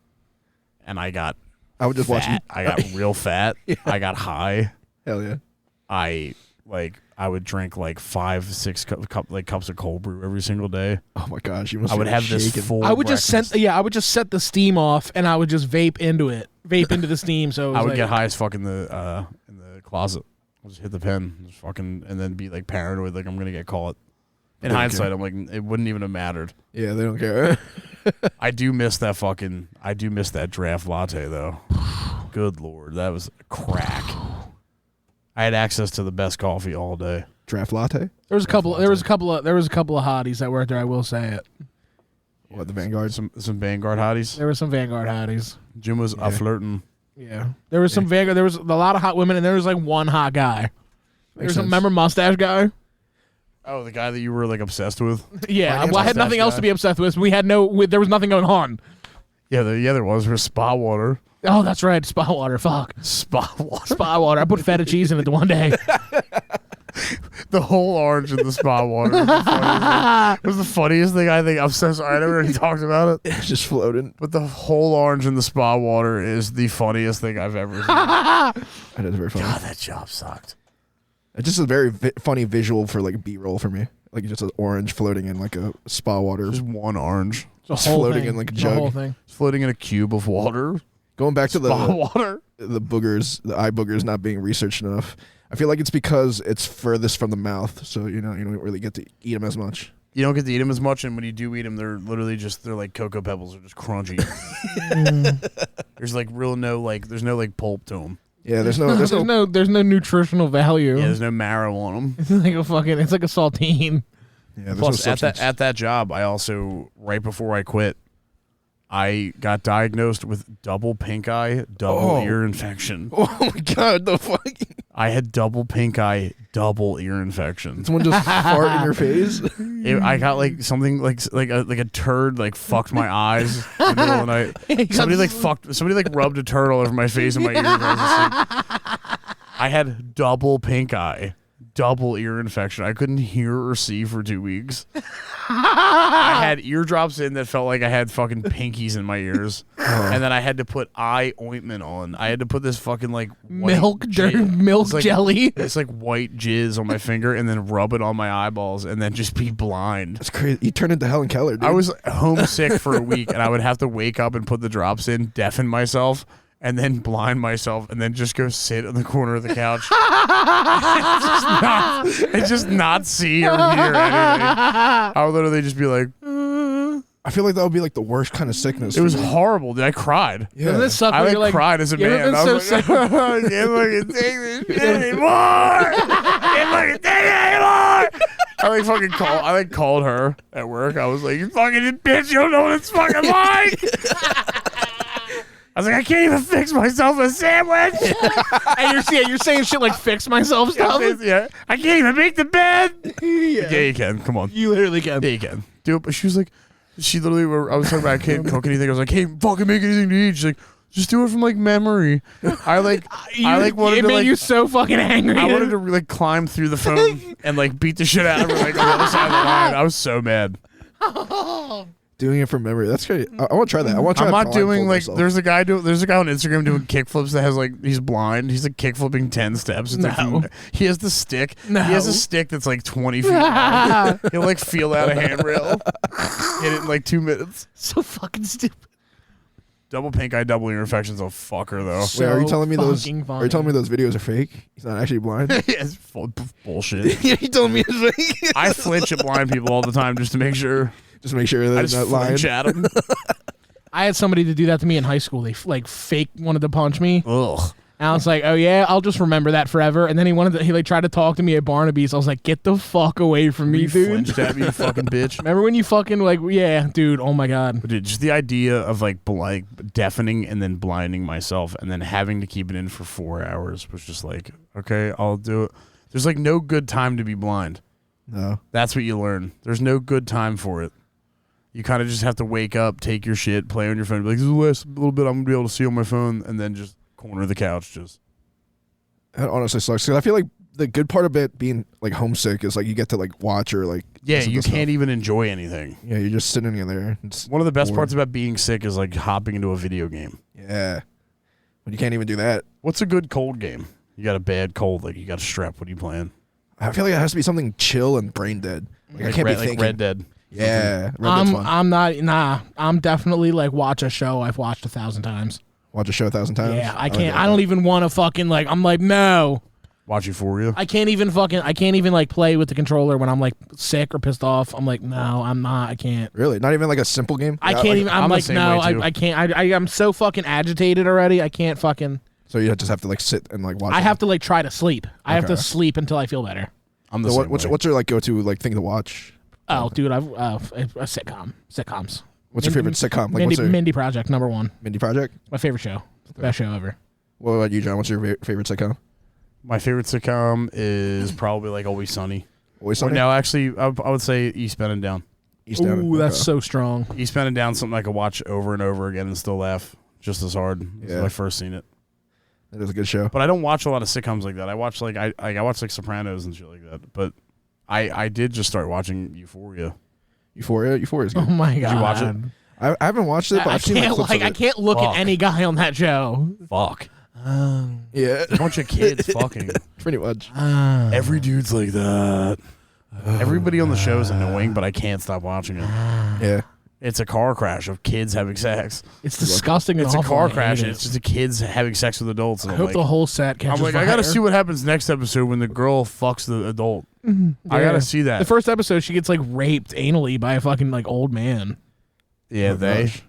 and I got I would just watch him. fat. I got real fat. I got high. Hell yeah. I would drink like 5-6 cups of cold brew every single day. Oh my gosh, you must I would have this shaking. full. I would just breakfast. I would just set the steam off, and I would just vape into the steam. So it was I would like, get high as fuck in the closet. I'll just hit the pen, just fucking, and then be like paranoid, like I'm gonna get caught. In Don't hindsight, care. I'm like, it wouldn't even have mattered. Yeah, they don't care. I do miss that draft latte though. Good lord, that was crack. I had access to the best coffee all day. Draft latte? There was a couple of hotties that worked there. I will say it. What, the Vanguard? Some Vanguard hotties. There were some Vanguard hotties. Jim was Yeah. flirting. Yeah, there was some Vanguard. There was a lot of hot women, and there was like one hot guy. Makes sense. Remember Mustache Guy? Oh, the guy that you were like obsessed with. Yeah, Finance well, I had nothing else guy. to be obsessed with. There was nothing going on. Yeah, there was. There was spa water. Oh, that's right, spa water. Fuck, Spa water. spa water. I put feta cheese in it the one day. The whole orange in the spa water was the funniest thing. I think. I'm so sorry. I never already talked about it. It's just floating. But the whole orange in the spa water is the funniest thing I've ever seen. That is very funny. God, that job sucked. It's just a very funny visual for like B-roll for me. Like just an orange floating in like a spa water. Just one orange. It's floating in like a The whole jug. thing. It's floating in a cube of water. Going back to Spa water. the boogers, the eye boogers not being researched enough. I feel like it's because it's furthest from the mouth, so you don't really get to eat them as much. You don't get to eat them as much, and when you do eat them, they're literally they're like Cocoa Pebbles. They're just crunchy. There's like there's no pulp to them. Yeah, there's no nutritional value. Yeah, there's no marrow on them. It's like it's like a saltine. yeah. There's Plus, no at substance. that job, I also right before I quit, I got diagnosed with double pink eye, double ear infection. Oh my god, the fuck! I had double pink eye, double ear infection. Someone just fart in your face. I got like something like a turd like fucked my eyes in the middle of the night. Somebody rubbed a turd all over my face and my ears. I had double pink eye, double ear infection. I couldn't hear or see for 2 weeks. I had eardrops in that felt like I had fucking pinkies in my ears, and then I had to put eye ointment on. I had to put this fucking like Milk it's like- jelly. It's like white jizz on my finger, and then rub it on my eyeballs, and then just be blind. That's crazy. You turned into Helen Keller, dude. I was homesick for a week, and I would have to wake up and put the drops in, deafen myself, and then blind myself, and then just go sit in the corner of the couch and just not see or hear anything. I would literally just be like, I feel like that would be like the worst kind of sickness. it was for you. horrible, dude. I cried. Yeah. Doesn't it suck I when you're cried as a you ever man. I been was so like, sick? I can't fucking take this shit anymore. I can't fucking take it anymore. I called her at work. I was like, you fucking bitch, you don't know what it's fucking like. I was like, I can't even fix myself a sandwich. And you're saying shit like fix myself stuff. Yeah, I can't even make the bed. Yeah, you can. Come on. You literally can. Yeah, you can. Do it. But she was like, I was talking about I can't cook anything. I was like, can't fucking make anything to eat. She's like, just do it from like memory. I wanted it to made you so fucking angry. I wanted to like climb through the phone and like beat the shit out of her like on the other side of the line. I was so mad. Doing it from memory. That's great. I want to try that. I want to try. I'm to not doing blindfold like myself. there's a guy on Instagram doing kickflips that has like he's blind. He's like kickflipping 10 steps. It's No. like he has the stick. No. He has a stick that's like 20 feet long. He'll like feel out a handrail. Hit it in like 2 minutes. so fucking stupid. Double pink eye, double ear infections. Oh fucker though. Wait, are you So telling me those? fucking Are you telling me those videos are fake? He's not actually blind. Yeah, it's full bullshit. Yeah, you told me it's fake. I flinch at blind people all the time just to make sure. Just make sure I they're just not lying. flinch at them. I had somebody to do that to me in high school. They like fake wanted to punch me. Ugh. And I was like, oh yeah, I'll just remember that forever. And then he like tried to talk to me at Barnaby's. I was like, get the fuck away from me, You dude. flinched at me, you fucking bitch. Remember when you fucking like, yeah, dude. Oh my god. Dude, just the idea of like deafening and then blinding myself and then having to keep it in for 4 hours was just like, okay, I'll do it. There's like no good time to be blind. No. That's what you learn. There's no good time for it. You kind of just have to wake up, take your shit, play on your phone, be like, this is the last little bit I'm going to be able to see on my phone, and then just corner the couch. Just That honestly sucks. 'Cause I feel like the good part of it being like homesick is like you get to like watch or like yeah, listen to you stuff. can't even enjoy anything. Yeah, you're just sitting in there. It's One of the best boring. parts about being sick is like hopping into a video game. Yeah, but you can't even do that. What's a good cold game? You got a bad cold, like you got a strep. What are you playing? I feel like it has to be something chill and brain dead. Like I can't be thinking. Red Dead. Yeah, Red Dead's fun. I'm not. Nah, I'm definitely like watch a show I've watched 1,000 times. Watch a show 1,000 times. Yeah, I like can't. that. I don't even want to fucking like. I'm like no. Watch Euphoria. I can't even like play with the controller when I'm like sick or pissed off. I'm like no, I'm not. I can't. Really, not even like a simple game. I Yeah, can't like- even. I'm I'm the like same no, way, too. I can't. I'm so fucking agitated already. I can't fucking. So you just have to like sit and like watch. I it. have to like try to sleep. I have to Okay. sleep until I feel better. I'm the So same what's way. your like go to like thing to watch? Oh, dude, I've a sitcoms. What's your favorite sitcom? Like Mindy, what's your Mindy Project #1. Mindy Project? My favorite show. Best show ever. What about you, John? What's your favorite sitcom? My favorite sitcom is probably like Always Sunny. Always Or Sunny. no, actually, I would say Eastbound and Down. Eastbound. Ooh, that's Okay. so strong. Eastbound and Down, something I could watch over and over again and still laugh just as hard as Yeah. when I first seen it. That is a good show. But I don't watch a lot of sitcoms like that. I watch like I watch like Sopranos and shit like that. But I did just start watching Euphoria. Euphoria is Oh good. my god! you watch it? I haven't watched it, but I I've seen like can't clips of I it. can't look Fuck. at any guy on that show. Fuck. Yeah, A bunch of kids fucking. pretty much. Every dude's like that. Everybody on the show is annoying, but I can't stop watching it. Yeah. It's a car crash of kids having sex. It's disgusting. And It's a awful. car I hate crash, it. and it's just the kids having sex with adults. And I I'm hope like, the whole set catches I gotta fire. see what happens next episode when the girl fucks the adult. I Yeah. gotta see that. The first episode, she gets like raped anally by a fucking like old man. Yeah, Oh, they. gosh.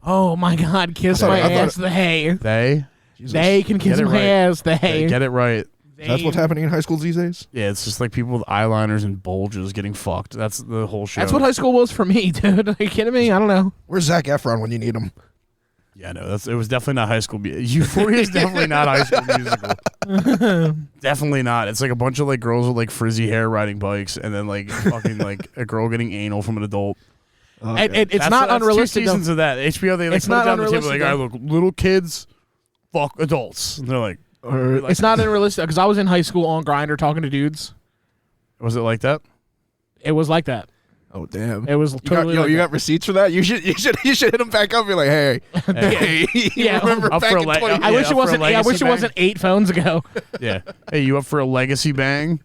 Oh my god, kiss I my thought- ass. They. Jesus. They can kiss Get it my right. ass. They get it right. That's what's happening in high schools these days. Yeah, it's just like people with eyeliners and bulges getting fucked. That's the whole show. That's what high school was for me, dude. Are you kidding me? I don't know. Where's Zac Efron when you need him? Yeah, no, it was definitely not High School Euphoria is definitely not High School Musical. Definitely not. It's like a bunch of like girls with like frizzy hair riding bikes, and then like fucking like a girl getting anal from an adult. It's That's- not that's unrealistic. Two seasons of that. HBO they like It's put it not down the table unrealistic, like, all right, look, little kids, fuck adults, and they're like, Or, It's not unrealistic because I was in high school on Grindr talking to dudes. was it like that? It was like that. oh damn. It was You got, totally. like you that. got receipts for that? You should hit him back up and be like, hey, hey, Yeah, remember up back for in a le- 20 I Yeah, wish it for a wasn't. I wish legacy it wasn't 8 phones ago. Yeah. Hey, you up for a legacy bang?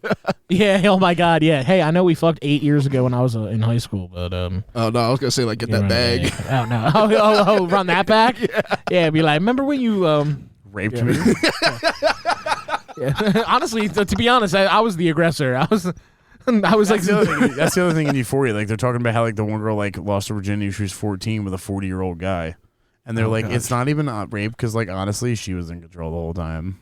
Yeah. Oh my God. Yeah. Hey, I know we fucked 8 years ago when I was in high school, but Oh no, I was gonna say like get yeah, that bag. Oh no. Oh, run that back. Yeah. Be like, remember when you Raped me? Yeah. Honestly, to be honest, I was the aggressor. I was like, That's the other thing in Euphoria. Like they're talking about how like the one girl like lost her virginity when she was 14 with a 40-year-old guy, and they're like, gosh. it's not even rape because like honestly she was in control the whole time.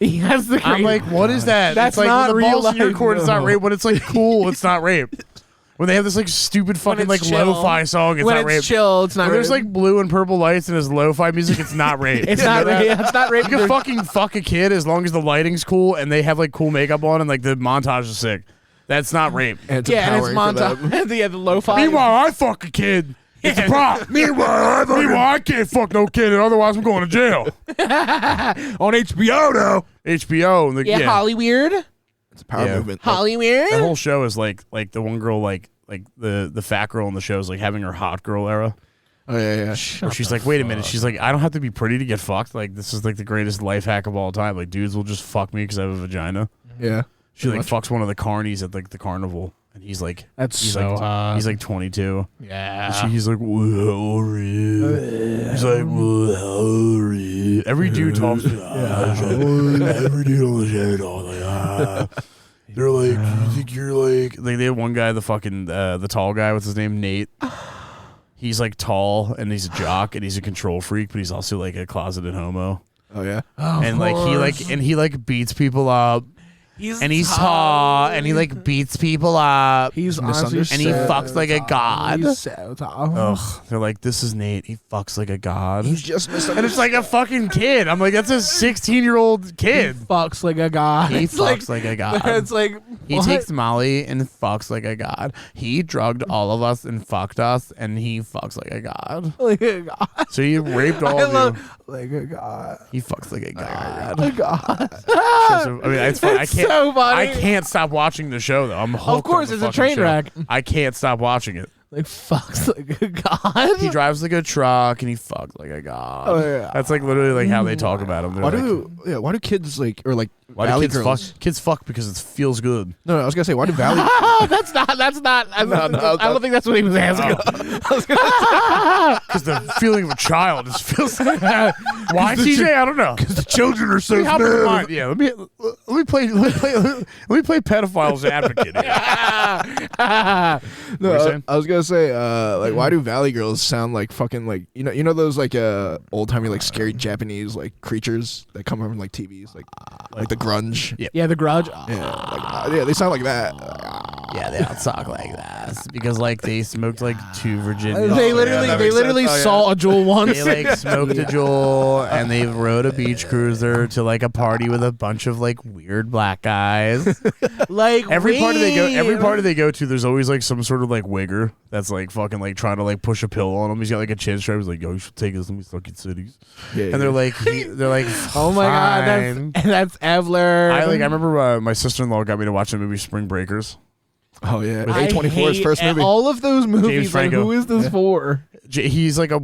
he has the. I'm like, what is that? That's it's like not when the balls real in your life, court. It's not no. rape. When it's like cool, it's not rape. When they have this like stupid fucking it's like chill. lo-fi song, it's when not it's rape. chill, it's not. When there's rape. like blue and purple lights and there's lo-fi music, it's not rape. it's You not. know that? Yeah, it's not rape. You can fucking fuck a kid as long as the lighting's cool and they have like cool makeup on and like the montage is sick. That's not rape. And it's Yeah, and it's empowering for them. montage. Yeah, the lo-fi. Meanwhile, I fuck a kid. It's a prop. Meanwhile, I can't fuck no kid, otherwise I'm going to jail. on HBO though. HBO. And Yeah, Holly Weird. It's a power Yeah. movement. Holly Weird. The whole show is like the one girl like the fat girl in the show is like having her hot girl era. Oh yeah. Where she's like, wait a minute. She's like, I don't have to be pretty to get fucked. Like this is like the greatest life hack of all time. Like dudes will just fuck me because I have a vagina. Yeah. She like Pretty fucks one of the carnies at like the carnival, and he's like, That's he's so like, hot. he's like 22. Yeah. He's like, well, how are you? He's like, well, how are you? Every dude talks to me. Every dude on the show talks like, they're like, you think you're like they had one guy, the fucking the tall guy, what's his name, Nate. He's like tall and he's a jock and he's a control freak, but he's also like a closeted homo. Oh yeah. And like he like beats people up. And he's tall, and he like beats people up. He's Misunderstood. honestly And he so fucks like a tall. god. He's so tall. Ugh, they're like, this is Nate. He fucks like a god. He's just misunderstood. And it's like a fucking kid. I'm like, that's a 16-year-old kid. Fucks like a god. He It's fucks like a god. It's like He what? takes Molly and fucks like a god. He drugged all of us and fucked us, and he fucks like a god. like a god. So he raped all I of you. love like a god. He fucks like a god. A god. I mean, it's fun. I It's can't. so funny. I can't stop watching the show though. I'm hooked. Of course, on the it's a fucking train show. wreck. I can't stop watching it. Like fucks like a god. He drives like a truck and he fucks like a god. Oh, yeah. That's like literally like how they talk about him. They're Why do kids like or like why do Valley kids girls? fuck? Kids fuck because it feels good. No, I was gonna say why do Valley? Oh, that's not. I don't think that's what he was asking. Because the feeling of a child just feels. Why, TJ? I don't know. Because the children are so Let me play pedophiles advocate. Here. No, What are you saying? I was gonna say, like, why do Valley girls sound like fucking like you know those like old timey like scary Japanese like creatures that come from like TVs like the grunge. Yeah. Yeah, the Grudge. Yeah, like, yeah, they sound like that. Yeah, they don't talk like that because like they smoked like 2 Virginias. They literally saw a jewel once. They like smoked a jewel and they rode a beach cruiser to like a party with a bunch of like weird black guys. Like every party they go to, there's always like some sort of like wigger that's like fucking like trying to like push a pill on him. He's got like a chin strap. He's like, yo, you should take this. Let me suck your cities. Yeah, and they're like, oh my god, that's Evler. I remember my sister-in-law got me to watch the movie Spring Breakers. Oh yeah, I A24's hate first movie. all of those movies. Like, who is this for? He's like a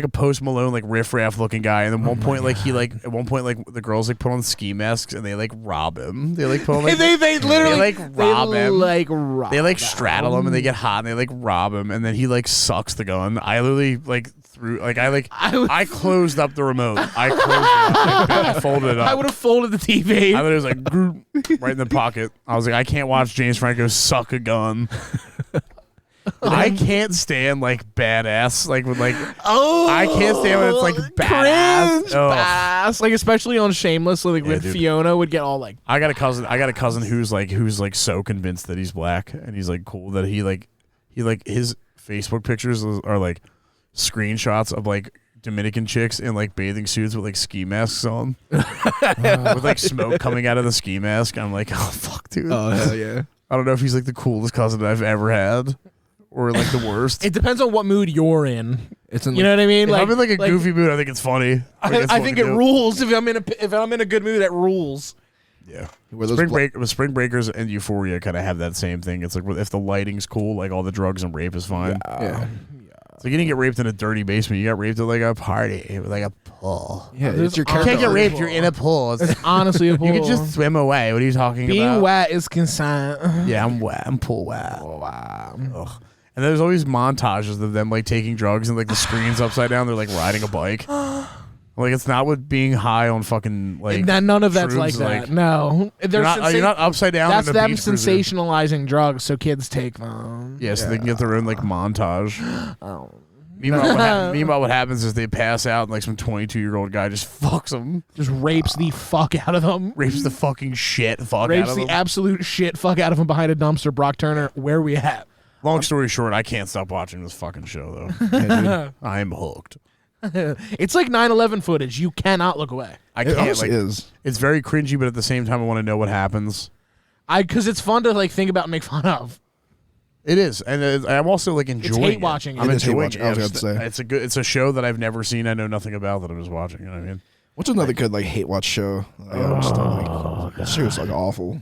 Post Malone like riffraff looking guy, and at one point the girls like put on ski masks and they like rob him. They like put on, like, they literally like rob him. Like rob. They like straddle him and they get hot and they like rob him and then he like sucks the gun. I literally like threw like I closed up the remote. I closed it up. I folded it up. I would have folded the TV. I literally was like Groop, right in the pocket. I was like, I can't watch James Franco suck a gun. I can't stand like badass like with like I can't stand when it's like badass. Cringe, badass. Like especially on Shameless, like when dude. Fiona would get all like. I got a cousin who's like so convinced that he's black and he's like cool that he his Facebook pictures are like screenshots of like Dominican chicks in like bathing suits with like ski masks on, with like smoke coming out of the ski mask. I'm like, oh fuck, dude. Oh hell yeah. I don't know if he's like the coolest cousin I've ever had. Or like the worst. It depends on what mood you're in. It's in, you know what I mean? If I'm in like a goofy mood, I think it's funny. I think it rules. If I'm in a good mood, it rules. Yeah. Spring Breakers and Euphoria kind of have that same thing. It's like if the lighting's cool, like all the drugs and rape is fine. Yeah. So you didn't get raped in a dirty basement. You got raped at like a party, like a pool. Yeah, it's your you can't get raped. You're in a pool. It's honestly a pool. You can just swim away. What are you talking about? Being wet is consent. Yeah, I'm wet. I'm pool wet. Oh, wow. Ugh. And there's always montages of them like taking drugs and like the screen's upside down. They're like riding a bike. Like it's not what being high on fucking like. None of that's like that. Like, no, you're not upside down. That's in them beach sensationalizing drugs so kids take them. Yeah, so they can get their own like montage. Oh. Meanwhile, what happens is they pass out and like some 22-year-old guy just fucks them. Just rapes the fuck out of them. Rapes the fucking shit fuck rapes out of the them. absolute shit fuck out of them behind a dumpster. Brock Turner, where we at? Long story short, I can't stop watching this fucking show though. I'm hooked. It's like 9/11 footage. You cannot look away. I can't. It honestly like, is. It's very cringy, but at the same time, I want to know what happens. Because it's fun to like think about and make fun of. It is, and I'm also like enjoying. It's hate watching. I'm It is hate enjoying. watching, I was about to say. It's a show that I've never seen. I know nothing about that I'm just watching. You know what I mean? What's another good like hate watch show? That show's like awful.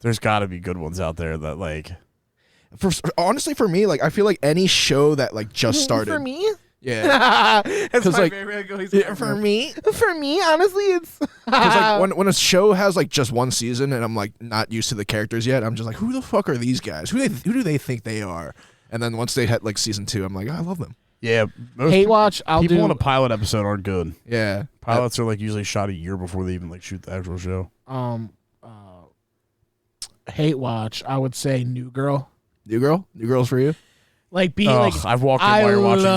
There's got to be good ones out there that like. Honestly, for me, like I feel like any show that like just started. For me? Yeah. That's my like, favorite. For me, honestly, it's because like when a show has like just one season and I'm like not used to the characters yet, I'm just like, who the fuck are these guys? Who do they think they are? And then once they had like season 2, I'm like, oh, I love them. Yeah, hate watch. People on a pilot episode aren't good. Yeah, pilots are like usually shot a year before they even like shoot the actual show. Hate watch. I would say New Girl. New Girl's for you. Like being like I've walked in while you're watching New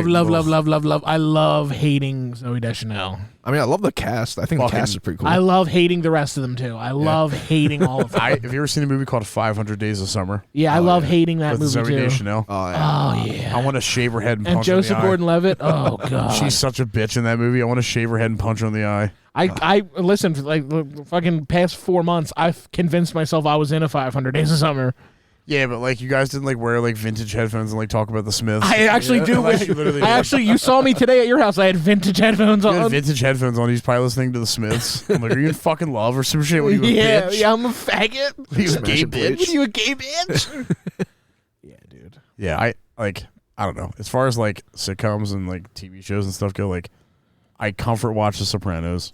Girl. love. I love hating Zooey Deschanel. I mean, I love the cast. I think the cast is pretty cool. I love hating the rest of them too. I love hating all of them. Have you ever seen a movie called 500 Days of Summer? Yeah, I love hating that with movie Zooey too. Deschanel. Oh yeah. Oh yeah. I want to shave her head and And punch her in the Joseph eye. Gordon-Levitt. Oh god. She's such a bitch in that movie. I want to shave her head and punch her in the eye. I listen for like the fucking past 4 months. I've convinced myself I was in a 500 Days of Summer. Yeah, but like you guys didn't like wear like vintage headphones and like talk about the Smiths. I actually do. You saw me today at your house. I had vintage headphones You on. had vintage headphones on. He's probably listening to the Smiths. I'm like, are you in fucking love or some shit? What are you, a bitch? Yeah, I'm a faggot. Are you a gay Smashing bitch? What are you, a gay bitch? Yeah, dude. Yeah, I don't know. As far as like sitcoms and like TV shows and stuff go, like I comfort watch The Sopranos.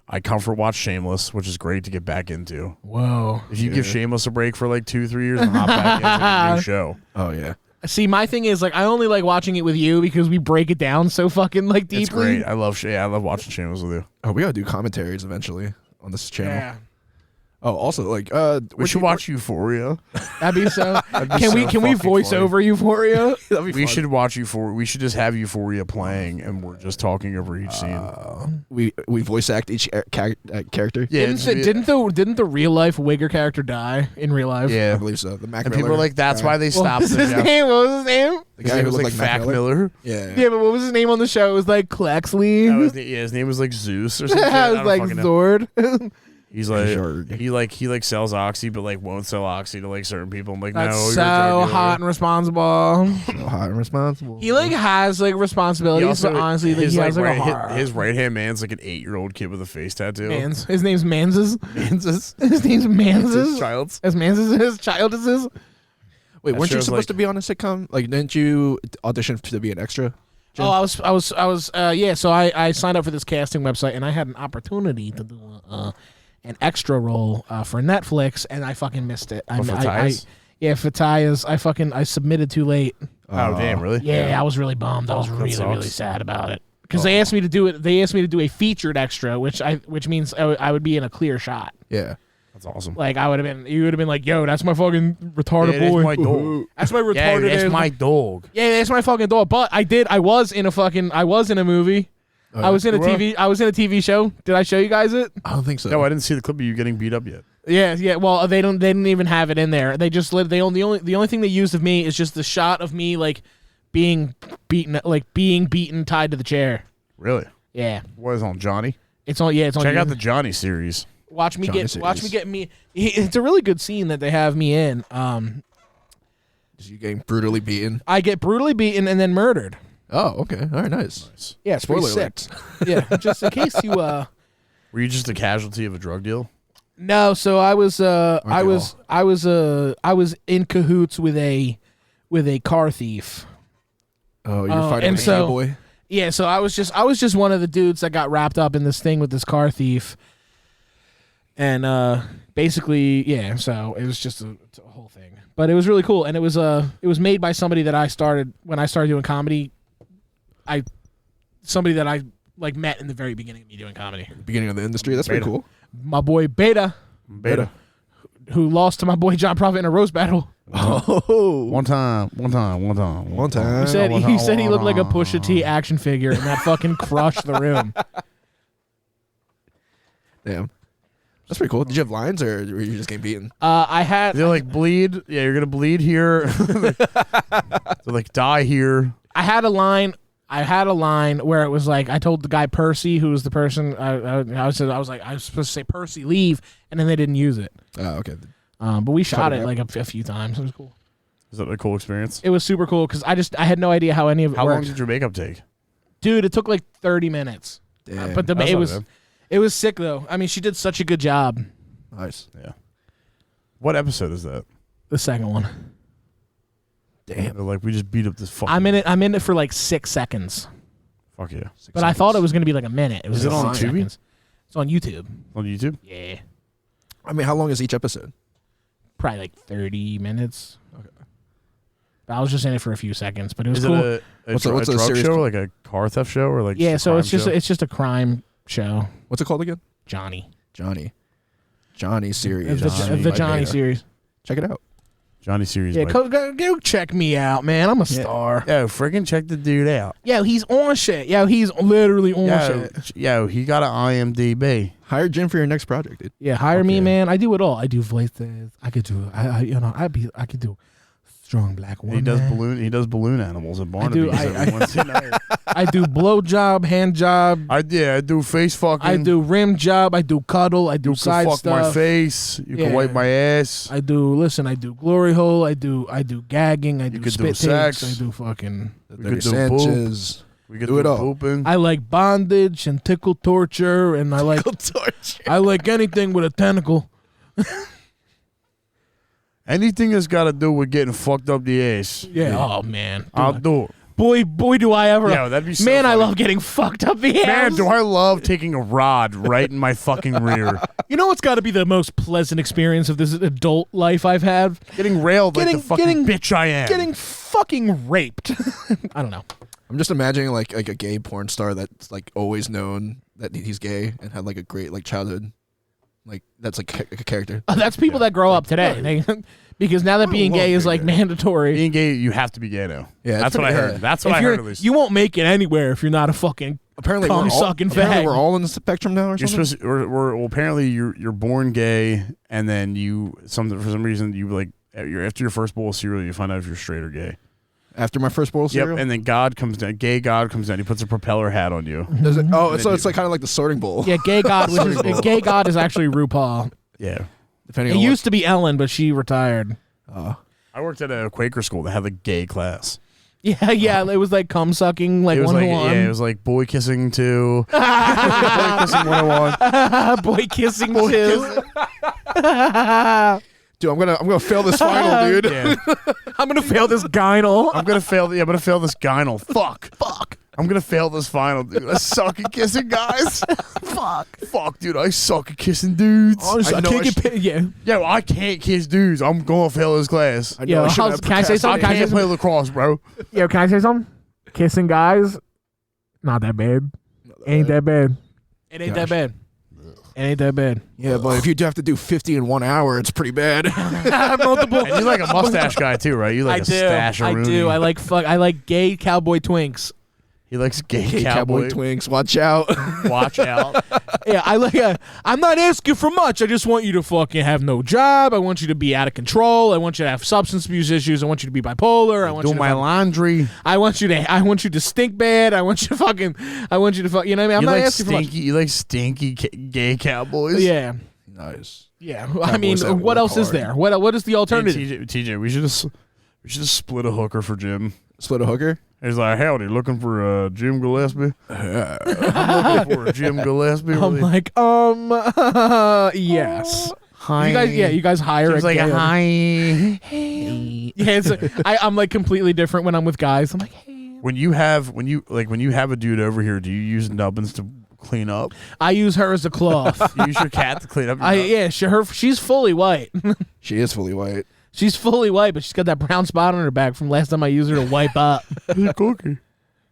I comfort watch Shameless, which is great to get back into. Whoa. If you give Shameless a break for like 2-3 years and hop back into a new show. Oh yeah. See, my thing is like I only like watching it with you because we break it down so fucking like deeply. It's great. I love watching Shameless with you. Oh, we gotta do commentaries eventually on this channel. Yeah. Oh, also like We should watch Euphoria. That'd be so. That'd be Can we so fucking voice funny. over Euphoria? That'd be We fun. should watch Euphoria. We should just have Euphoria playing, and we're just talking over each scene. We voice act each character. Yeah, Didn't the real life Wigger character die in real life? I yeah. believe so. The Mac And Miller people are like, that's why they What stopped was the his show. name? What was his name? the His guy name who was looked like like Mac Miller. Yeah. Yeah, but what was his name on the show? It was like Klexley. His name was like Zeus or something. I was like Zord. He's like Zord. he sells oxy, but like won't sell oxy to like certain people. I'm like, That's no, you're a so drug dealer. hot and responsible. So hot and responsible. He like has like He responsibilities, also- but honestly, like, he has like a heart. his right hand man's like an 8-year-old kid with a face tattoo. Mans. His name's Manses. Man's His name's his Manses. child's. As Manses his child is his. Wait, That weren't you show's supposed like- to be on a sitcom? Like, didn't you audition to be an extra? Jim? Oh, I was. Yeah. So I signed up for this casting website, and I had an opportunity to do an extra role for Netflix, and I fucking missed it. Oh, for Tyus? Yeah, for Tyus, I submitted too late. Oh damn, really? Yeah, I was really bummed. I was that really sucks. sad about it because they asked me to do it. They asked me to do a featured extra, which means I would be in a clear shot. Yeah. That's awesome. Like you would have been like, yo, that's my fucking retarded Yeah, boy. that's my dog. That's my retarded. Yeah, that's ass- my dog. Yeah, that's my fucking dog. But I was in a movie. I was in a TV show. Did I show you guys it? I don't think so. No, I didn't see the clip of you getting beat up yet. Yeah. Well, they didn't even have it in there. They just the only thing they used of me is just the shot of me like being beaten tied to the chair. Really? Yeah. What is on Johnny? It's on Check out the Johnny series. watch me Johnny get me. It's a really good scene that they have me in. Is you getting brutally beaten? I get brutally beaten and then murdered. Oh, okay. All right, nice. Yeah, it's pretty Spoiler sick. alert. Yeah, just in case you Were you just a casualty of a drug deal? No, so I was I they was in cahoots with a car thief. Oh, you're fighting and with so- boy. Yeah, so I was just one of the dudes that got wrapped up in this thing with this car thief. And basically, yeah, so it was just a whole thing. But it was really cool, and it was made by somebody that I started when I started doing comedy. Somebody that I like met in the very beginning of me doing comedy. Beginning of the industry. That's pretty Beta. cool. My boy Beta, who lost to my boy John Prophet in a roast battle. Oh, One time. one time. He said he looked like a Pusha T action figure, and that fucking crushed the room. Damn. That's pretty cool. Did you have lines or were you just getting beaten? I had They're like bleed. Yeah, you're gonna bleed here. They're like die here. I had a line where it was like I told the guy Percy, who was the person I was supposed to say Percy leave, and then they didn't use it. Oh, okay. But we shot Cut it it out. like a few times. It was cool. Is that a cool experience? It was super cool because I had no idea how any of it How long worked. did your makeup take? Dude, it took like 30 minutes. Damn. But That's not bad. it was sick though. I mean, she did such a good job. Nice. Yeah. What episode is that? The second one. Damn. They're like we just beat up this fucking. I'm in it for like 6 seconds. Fuck yeah. But I thought it was going to be like a minute. It was Is it like on 6 Tubi? seconds. It's on YouTube. On YouTube. Yeah. I mean, how long is each episode? Probably like 30 minutes. Okay. But I was just in it for a few seconds, but it was Is cool. it a What's drug the series show, or called? like a car theft show, or like Yeah, a so crime it's show? just a crime show. What's it called again? Johnny. Johnny series. The by Johnny Beta. series. Check it out. Johnny series. Yeah, by- go check me out, man. I'm a star. Yo, freaking check the dude out. Yo, he's on shit. Yo, he's literally on shit. Yo, he got an IMDb. Hire Jim for your next project, dude. Yeah, hire me, Okay. man. I do it all. I do voices. I could do. I could do strong black woman. He does balloon animals at Barnaby's I- every Wednesday night. I do blow job, hand job. I do face fucking. I do rim job. I do cuddle. I do You side can fuck stuff. my face. You can Yeah. wipe my ass. I do glory hole. I do gagging. I do could spit do sex. takes. I do fucking. The We 30 could do poop. Sanchez. We could Do it all. pooping. I like bondage and tickle torture, and I like anything with a tentacle. Anything that's got to do with getting fucked up the ass. Yeah. Oh man. I'll do it. Boy, do I ever. Yeah, that'd be so man, I funny. love getting fucked up the ass. Man, do I love taking a rod right in my fucking rear. You know what's got to be the most pleasant experience of this adult life I've had? Getting railed like Getting- the fucking getting- bitch I am. Getting fucking raped. I don't know. I'm just imagining like a gay porn star that's like always known that he's gay and had like a great like childhood. Like that's like a character. That's people that grow up today. Because now that being gay is like mandatory. Being gay, you have to be gay now. Yeah, that's what I heard. That's what I heard at least. You won't make it anywhere if you're not a fucking apparently sucking fag. We're all in the spectrum now, or you're something. supposed to, well, apparently you're born gay, and then for some reason you like after your first bowl of cereal, you find out if you're straight or gay. After my first bowl of cereal? Yep, and then God comes down. Gay God comes down. He puts a propeller hat on you. Does it? Oh, so it's like kind of like the sorting bowl. Yeah, gay God, gay God is actually RuPaul. Yeah. It used to be Ellen, but she retired. I worked at a Quaker school that had a gay class. Yeah, it was like cum sucking, like 101. Yeah, it was like boy kissing 2. Boy kissing 101. Boy kissing 2. Dude, I'm gonna fail this final, dude. Yeah. I'm gonna fail this gyno. I'm gonna fail this gyno. Fuck. I'm gonna fail this final, dude. I suck at kissing guys. Fuck, dude. I suck at kissing dudes. Honestly, I can't get paid. Yeah. Yo, I can't kiss dudes. I'm gonna fail this class. Yo, can I say something? I can't play lacrosse, bro. Yo, can I say something? Kissing guys, not that bad. Ain't that bad. It ain't that bad. It ain't that bad. Yeah, but if you do have to do 50 in 1 hour, it's pretty bad. Multiple. And you like a mustache guy too, right? You like a stash. I do. I like gay cowboy twinks. He likes gay cowboy twinks. Watch out. Watch out. Yeah, I'm not asking for much. I just want you to fucking have no job. I want you to be out of control. I want you to have substance abuse issues. I want you to be bipolar. I want you to my laundry. I want you to stink bad. I want you to fucking. You know what I mean? I'm not asking for much. You like stinky gay cowboys? Yeah. Nice. Yeah. I mean, what else is there? What is the alternative? TJ, we should have split a hooker for Jim. Split a hooker? He's like, howdy, looking for Jim Gillespie? I'm looking for a Jim Gillespie. I'm like, yes. Hi. You guys hire He's a like, gay. Hi. Hey. Yeah, I'm like completely different when I'm with guys. I'm like, hey. When you have a dude over here, do you use nubbins to clean up? I use her as a cloth. You use your cat to clean up. She's fully white. She is fully white. She's fully white, but she's got that brown spot on her back from last time I used her to wipe up. A cookie.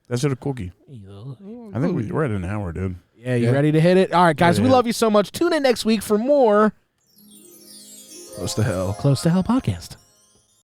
That's it, a cookie. I think we're at an hour, dude. Yeah, you ready to hit it? All right, guys, we love you so much. Tune in next week for more Close to Hell. Close to Hell podcast.